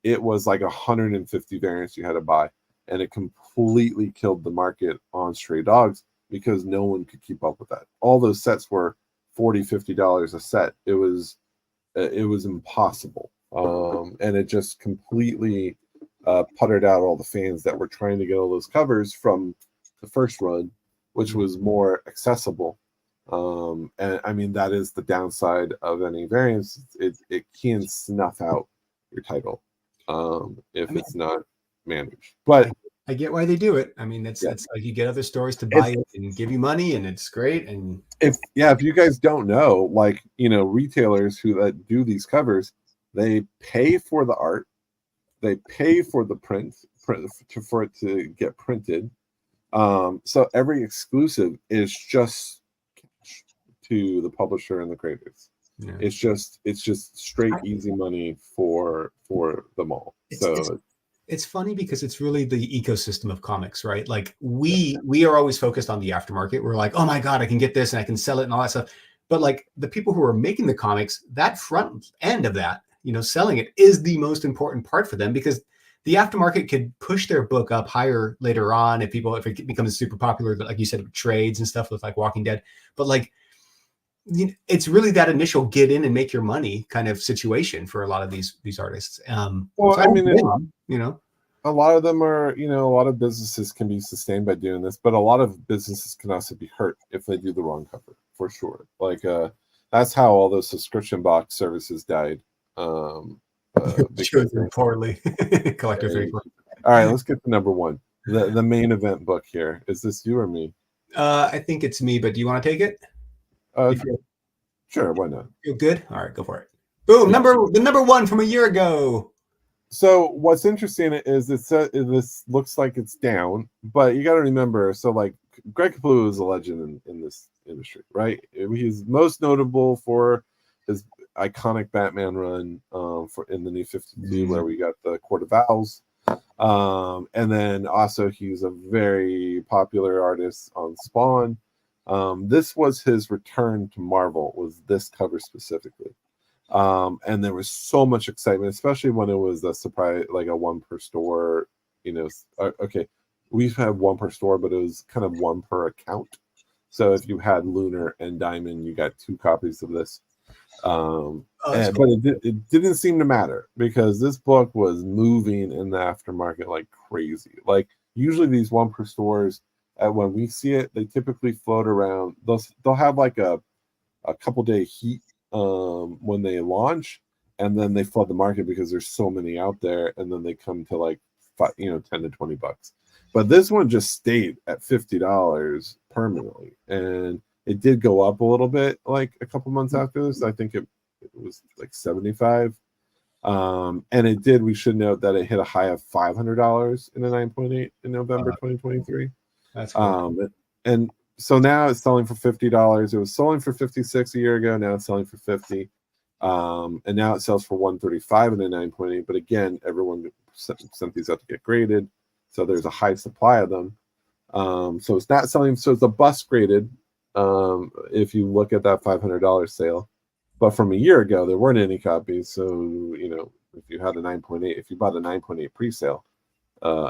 It was like 150 variants you had to buy, and it completely killed the market on Stray Dogs, because no one could keep up with that. All those sets were $40, $50 a set. It was impossible And it just completely puttered out all the fans that were trying to get all those covers from the first run, which was more accessible. And I mean, that is the downside of any variance. It can snuff out your title if it's not managed. But I get why they do it. I mean, it's like you get other stores to buy it and give you money, and it's great. And if you guys don't know, like, retailers who do these covers, they pay for the art, they pay for the print for it to get printed. So every exclusive is just to the publisher and the creators. Yeah. It's just straight easy money for them all. It's funny because it's really the ecosystem of comics, right? Like we are always focused on the aftermarket. We're like, oh my God, I can get this and I can sell it and all that stuff. But like the people who are making the comics, that front end of that, selling it is the most important part for them, because the aftermarket could push their book up higher later on if it becomes super popular, but like you said, trades and stuff with like Walking Dead. But like, it's really that initial get in and make your money kind of situation for a lot of these artists. Well, so I mean, a lot of them are, a lot of businesses can be sustained by doing this, but a lot of businesses can also be hurt if they do the wrong cover, for sure. Like that's how all those subscription box services died. Chosen poorly. Collector 34. All right, let's get to number one. The main event book here. Is this you or me? I think it's me, but do you want to take it? Sure, why not? Feel good? All right, go for it. Boom! The number one from a year ago. So what's interesting is this looks like it's down, but you got to remember. So like Greg Capullo is a legend in this industry, right? He's most notable for his iconic Batman run in the New 52, where we got the Court of Owls. And then also he's a very popular artist on Spawn. This was his return to Marvel, was this cover specifically. And there was so much excitement, especially when it was a surprise, like a one per store, okay, we've had one per store, but it was kind of one per account. So if you had Lunar and Diamond, you got 2 copies of this. But it didn't seem to matter, because this book was moving in the aftermarket like crazy. Like usually these one per stores, when we see it, they typically float around. They'll have like a couple day heat when they launch, and then they flood the market because there's so many out there, and then they come to like $10 to $20. But this one just stayed at $50 permanently, and it did go up a little bit like a couple months after this. I think it was like 75. And it did. We should note that it hit a high of $500 in a 9.8 in November 2023. That's cool. And so now it's selling for $50. It was selling for $56 a year ago. Now it's selling for $50. And now it sells for $135 in a 9.8. But again, everyone sent these up to get graded, so there's a high supply of them. So it's not selling. So it's a bust graded. If you look at that $500 sale, but from a year ago there weren't any copies. So if you had a 9.8, if you bought a 9.8 pre-sale,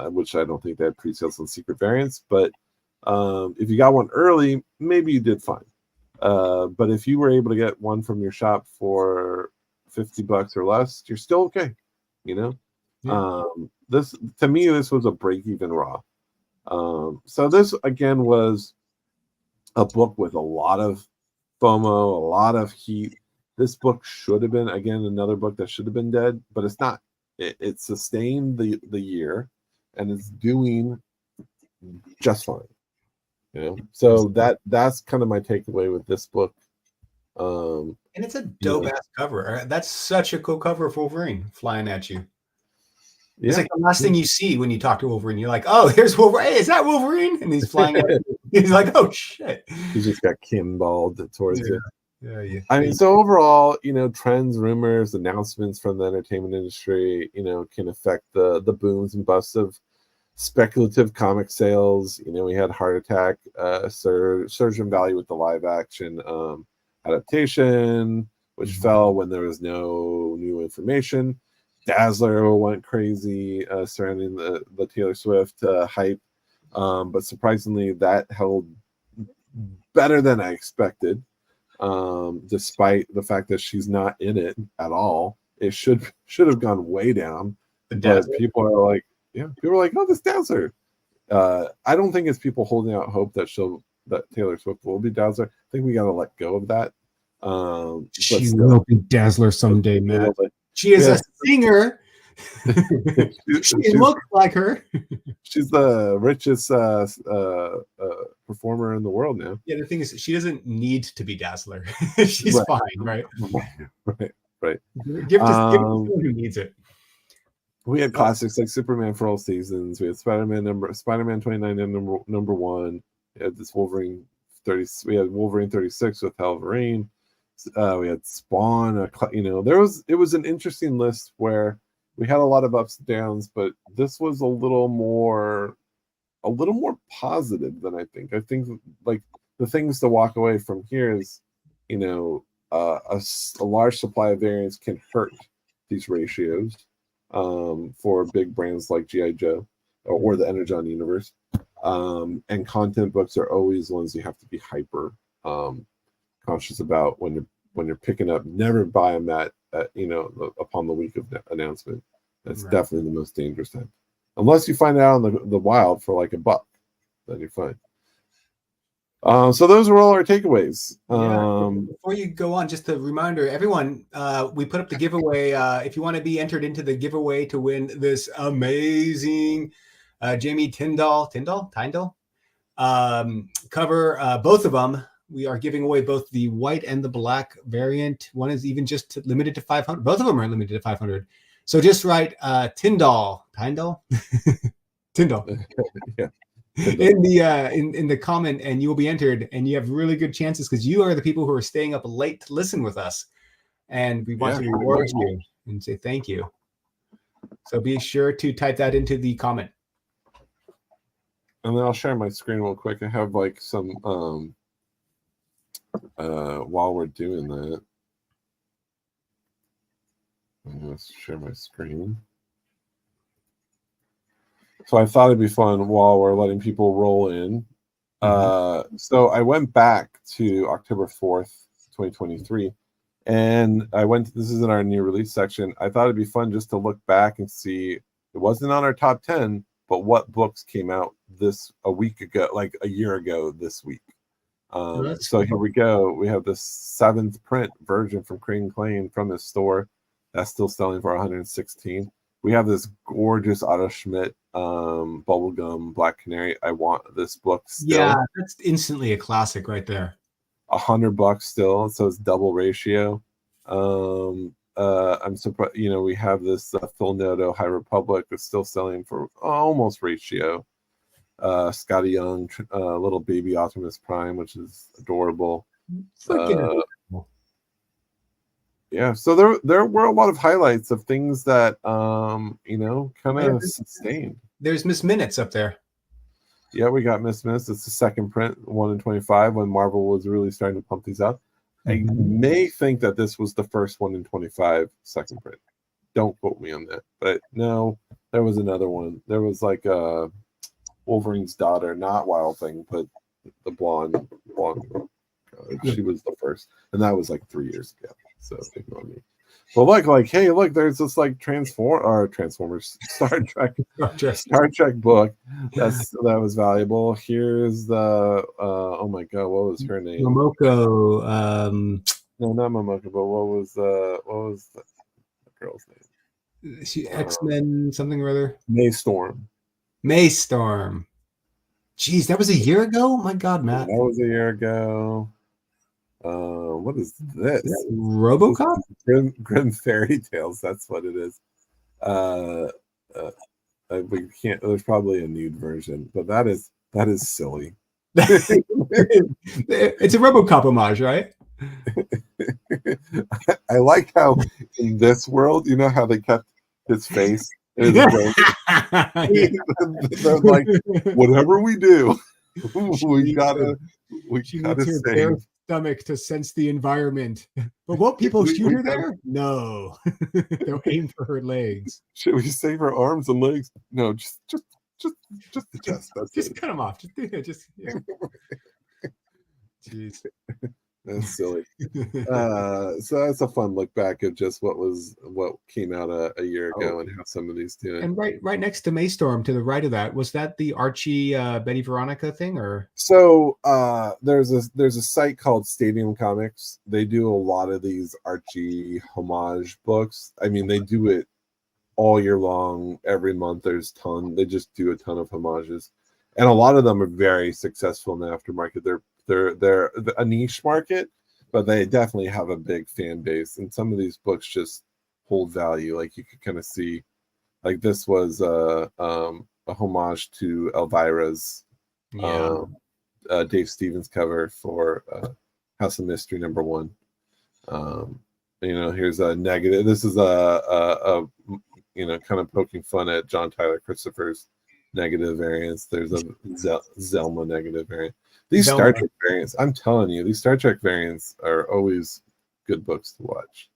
which I don't think they had pre-sales on secret variants, but if you got one early, maybe you did fine. But if you were able to get one from your shop for $50 or less, you're still okay. Yeah. This, to me, this was a break-even raw. So this again was a book with a lot of FOMO, a lot of heat. This book should have been, again, another book that should have been dead, but it's not. It sustained the year, and it's doing just fine. So that's kind of my takeaway with this book. And it's a dope ass cover. That's such a cool cover of Wolverine flying at you. Yeah. It's like the last thing you see when you talk to Wolverine. You're like, oh, here's Wolverine. Hey, is that Wolverine? And he's flying at you. He's like, oh shit. He just got kimballed towards you. Yeah. I mean, so overall, trends, rumors, announcements from the entertainment industry, can affect the booms and busts of speculative comic sales. We had Heart Attack, surge in value with the live action adaptation, which fell when there was no new information. Dazzler went crazy surrounding the Taylor Swift hype, but surprisingly that held better than I expected, despite the fact that she's not in it at all. it should have gone way down. The But Dazzler. people are like, oh, this Dazzler. I don't think it's people holding out hope that Taylor Swift will be Dazzler. I think we got to let go of that. She will be Dazzler someday, Matt. She is a singer. She looks like her. She's the richest performer in the world now. Yeah, the thing is, she doesn't need to be Dazzler. She's fine, right? Right. Give it to someone who needs it. We had classics like Superman for all seasons. We had Spider-Man 29 number 1. We had this Wolverine 30. We had Wolverine 36 with Hell of a Rain. We had Spawn. It was an interesting list where we had a lot of ups and downs, but this was a little more positive than I think. I think like the things to walk away from here is, a large supply of variants can hurt these ratios for big brands like G.I. Joe or the Energon universe. And content books are always ones you have to be hyper conscious about when you're picking up. Never buy them at upon the week of announcement. That's definitely the most dangerous time. Unless you find it out in the wild for like $1, then you're fine. So those are all our takeaways. Before you go on, just a reminder, everyone, we put up the giveaway. If you want to be entered into the giveaway to win this amazing Jamie Tyndall cover, both of them, we are giving away both the white and the black variant. One is even just limited to 500. Both of them are limited to 500. So just write Tyndall. Yeah. In the comment, and you will be entered, and you have really good chances because you are the people who are staying up late to listen with us, and we want to reward you and say thank you. So be sure to type that into the comment. And then I'll share my screen real quick. I have like some while we're doing that. Let's share my screen. So I thought it'd be fun while we're letting people roll in. So I went back to October 4th, 2023, and this is in our new release section. I thought it'd be fun just to look back and see, it wasn't on our top 10, but what books came out a week ago, like a year ago this week. So here we go. We have the 7th print version from Crane Clay from his store. That's still selling for $116. We have this gorgeous Otto Schmidt bubblegum Black Canary. I want this book still. Yeah, that's instantly a classic right there. $100 still, so it's double ratio. I'm surprised. We have this Phil Noto High Republic that's still selling for almost ratio. Scotty Young, little baby Optimus Prime, which is adorable. Yeah, so there were a lot of highlights of things that kind of sustained. There's Miss Minutes up there. Yeah, we got Miss Minutes. It's the second print, 1 in 25, when Marvel was really starting to pump these out. I may think that this was the first 1 in 25 second print. Don't quote me on that, but no, there was another one. There was like Wolverine's daughter, not Wild Thing, but the blonde. She was the first, and that was like 3 years ago. So ignore me. But hey, look, there's this like Transformers Star Trek book that was valuable. Here's the oh my god, what was her name? Momoko. No, not Momoko, but what was the girl's name? She X-Men something or other. Maystorm. Jeez, that was a year ago. Oh my god, Matt. That was a year ago. What is this? RoboCop? Grim Fairy Tales. That's what it is. We can't. There's probably a nude version, but that is silly. It's a RoboCop homage, right? I like how in this world, you know how they kept his face. They're like, whatever we do, we gotta save. Stomach to sense the environment. But won't people shoot her there? No. They'll aim for her legs. Should we save her arms and legs? No, just the chest. Just cut them off. Yeah. Jeez. That's silly. So that's a fun look back at just what came out a year ago and how some of these do it. And right next to Maystorm, to the right of that, was that the Archie Betty Veronica thing, or? So there's a site called Stadium Comics. They do a lot of these Archie homage books. I mean, they do it all year long. Every month there's they just do a ton of homages, and a lot of them are very successful in the aftermarket. They're a niche market, but they definitely have a big fan base, and some of these books just hold value. Like you could kind of see, like this was a homage to Elvira's Dave Stevens cover for House of Mystery #1. Here's a negative. This is a kind of poking fun at John Tyler Christopher's negative variants. There's a Zelma negative variant. These Star Trek variants, I'm telling you, these Star Trek variants are always good books to watch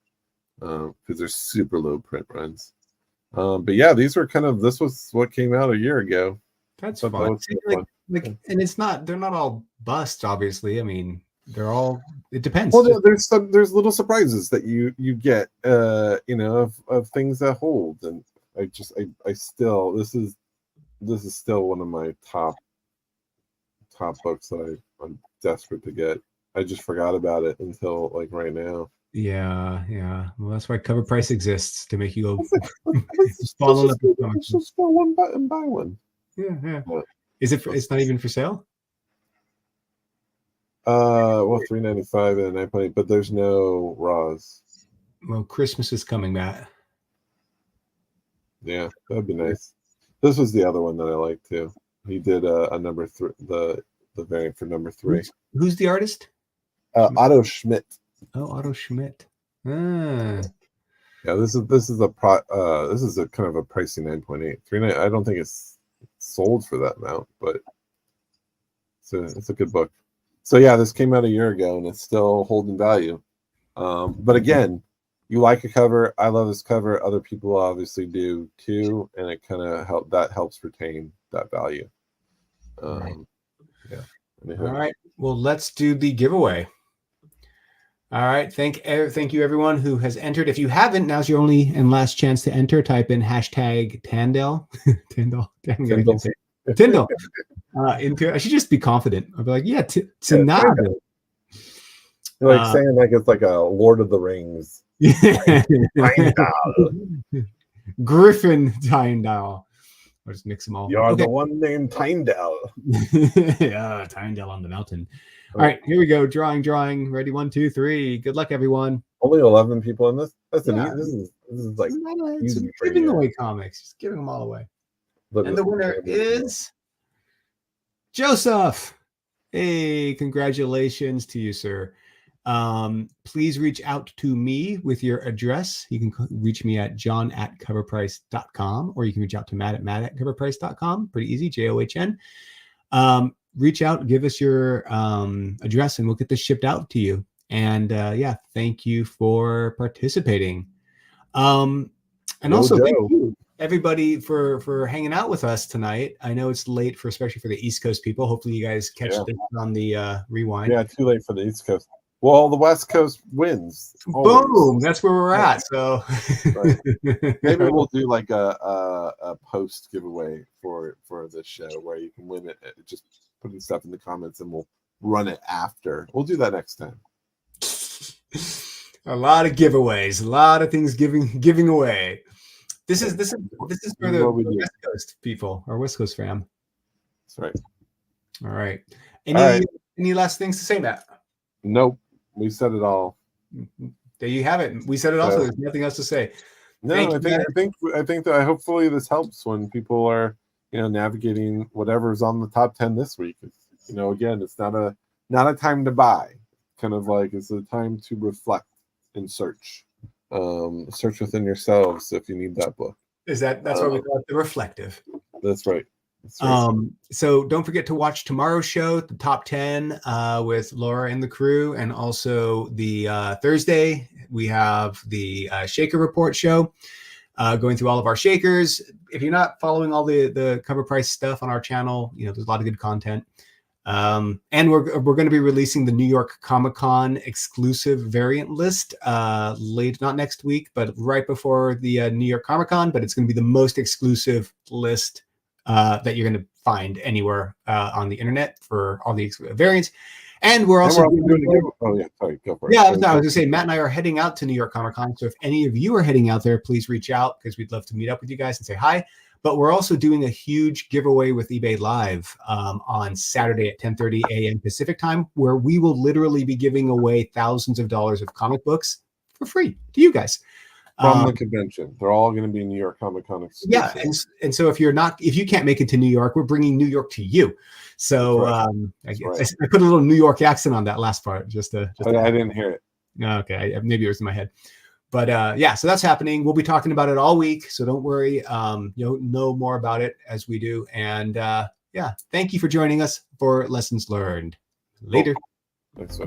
because they're super low print runs. But yeah, this was what came out a year ago. That's fun. And they're not all busts, obviously. I mean, they're all, it depends. Well, there's little surprises that you get, of things that hold. And I still, this is still one of my top books that I'm desperate to get. I just forgot about it until like right now. Yeah. Well, that's why Cover Price exists, to make you go follow up. Just go one and buy one. Yeah. Is it? It's not even for sale. Well, $3.95 and $9.8, but there's no raws. Well, Christmas is coming, Matt. Yeah, that'd be nice. This was the other one that I liked too. He did a number 3, the variant for #3. Who's the artist? Otto Schmidt. Oh, Otto Schmidt. Ah. Yeah, this is a kind of a pricey 9.8. I don't think it's sold for that amount, but it's a good book. So yeah, this came out a year ago and it's still holding value. But again, you like a cover. I love this cover. Other people obviously do too, and it kind of helps retain that value. Right. Yeah. All right. Well, let's do the giveaway. All right. Thank you, everyone who has entered. If you haven't, now's your only and last chance to enter. Type in #Tandel. Tyndall. I should just be confident. I'll be like, yeah, Tanada. Like saying like it's like a Lord of the Rings. Griffin Tyndall. I'll just mix them all. You're the one named Tyndall. Yeah, Tyndall on the mountain. All right, here we go. Drawing. Ready? 1, 2, 3. Good luck, everyone. Only 11 people in this. This is like giving away comics. Just giving them all away. And the winner is Joseph. Hey, congratulations to you, sir. Please reach out to me with your address. You can reach me at john@coverprice.com, or you can reach out to matt@coverprice.com. Pretty easy, JOHN. Reach out, give us your address, and we'll get this shipped out to you. And thank you for participating. And also thank you, everybody, for hanging out with us tonight. I know it's late especially for the East Coast people. Hopefully you guys catch this on the rewind. Yeah, too late for the East Coast. Well, the West Coast wins. Always. Boom! That's where we're at. So right. Maybe we'll do like a post giveaway for this show where you can win it. Just putting stuff in the comments, and we'll run it after. We'll do that next time. A lot of giveaways, a lot of things giving away. This is for the West Coast people, or West Coast fam. That's right. All right. Any last things to say, Matt? Nope. We said it all. There you have it. We said it all, so there's nothing else to say. No, I think that hopefully this helps when people are, navigating whatever's on the top 10 this week. It's, again, it's not a time to buy. Kind of like it's a time to reflect and search. Search within yourselves if you need that book. That's why we call it the reflective. That's right. So don't forget to watch tomorrow's show, the top 10 with Laura and the crew, and also the Thursday we have the Shaker Report show, going through all of our shakers. If you're not following all the Cover Price stuff on our channel, there's a lot of good content. And we're going to be releasing the New York Comic-Con exclusive variant list late, not next week, but right before the New York Comic-Con. But it's going to be the most exclusive list that you're going to find anywhere on the internet for all the variants. And we're also doing oh yeah, sorry, go for it. Yeah, I was going to say, Matt and I are heading out to New York Comic-Con. So if any of you are heading out there, please reach out because we'd love to meet up with you guys and say hi. But we're also doing a huge giveaway with eBay Live on Saturday at 10:30 a.m. Pacific time, where we will literally be giving away thousands of dollars of comic books for free to you guys. From the convention. They're all going to be New York Comic-Con exclusive. Yeah, and so if you can't make it to New York, we're bringing New York to you. So I put a little New York accent on that last part. I didn't hear it. Okay, maybe it was in my head. But yeah, so that's happening. We'll be talking about it all week, so don't worry. You'll know more about it as we do. And yeah, thank you for joining us for Lessons Learned. Later. Thanks.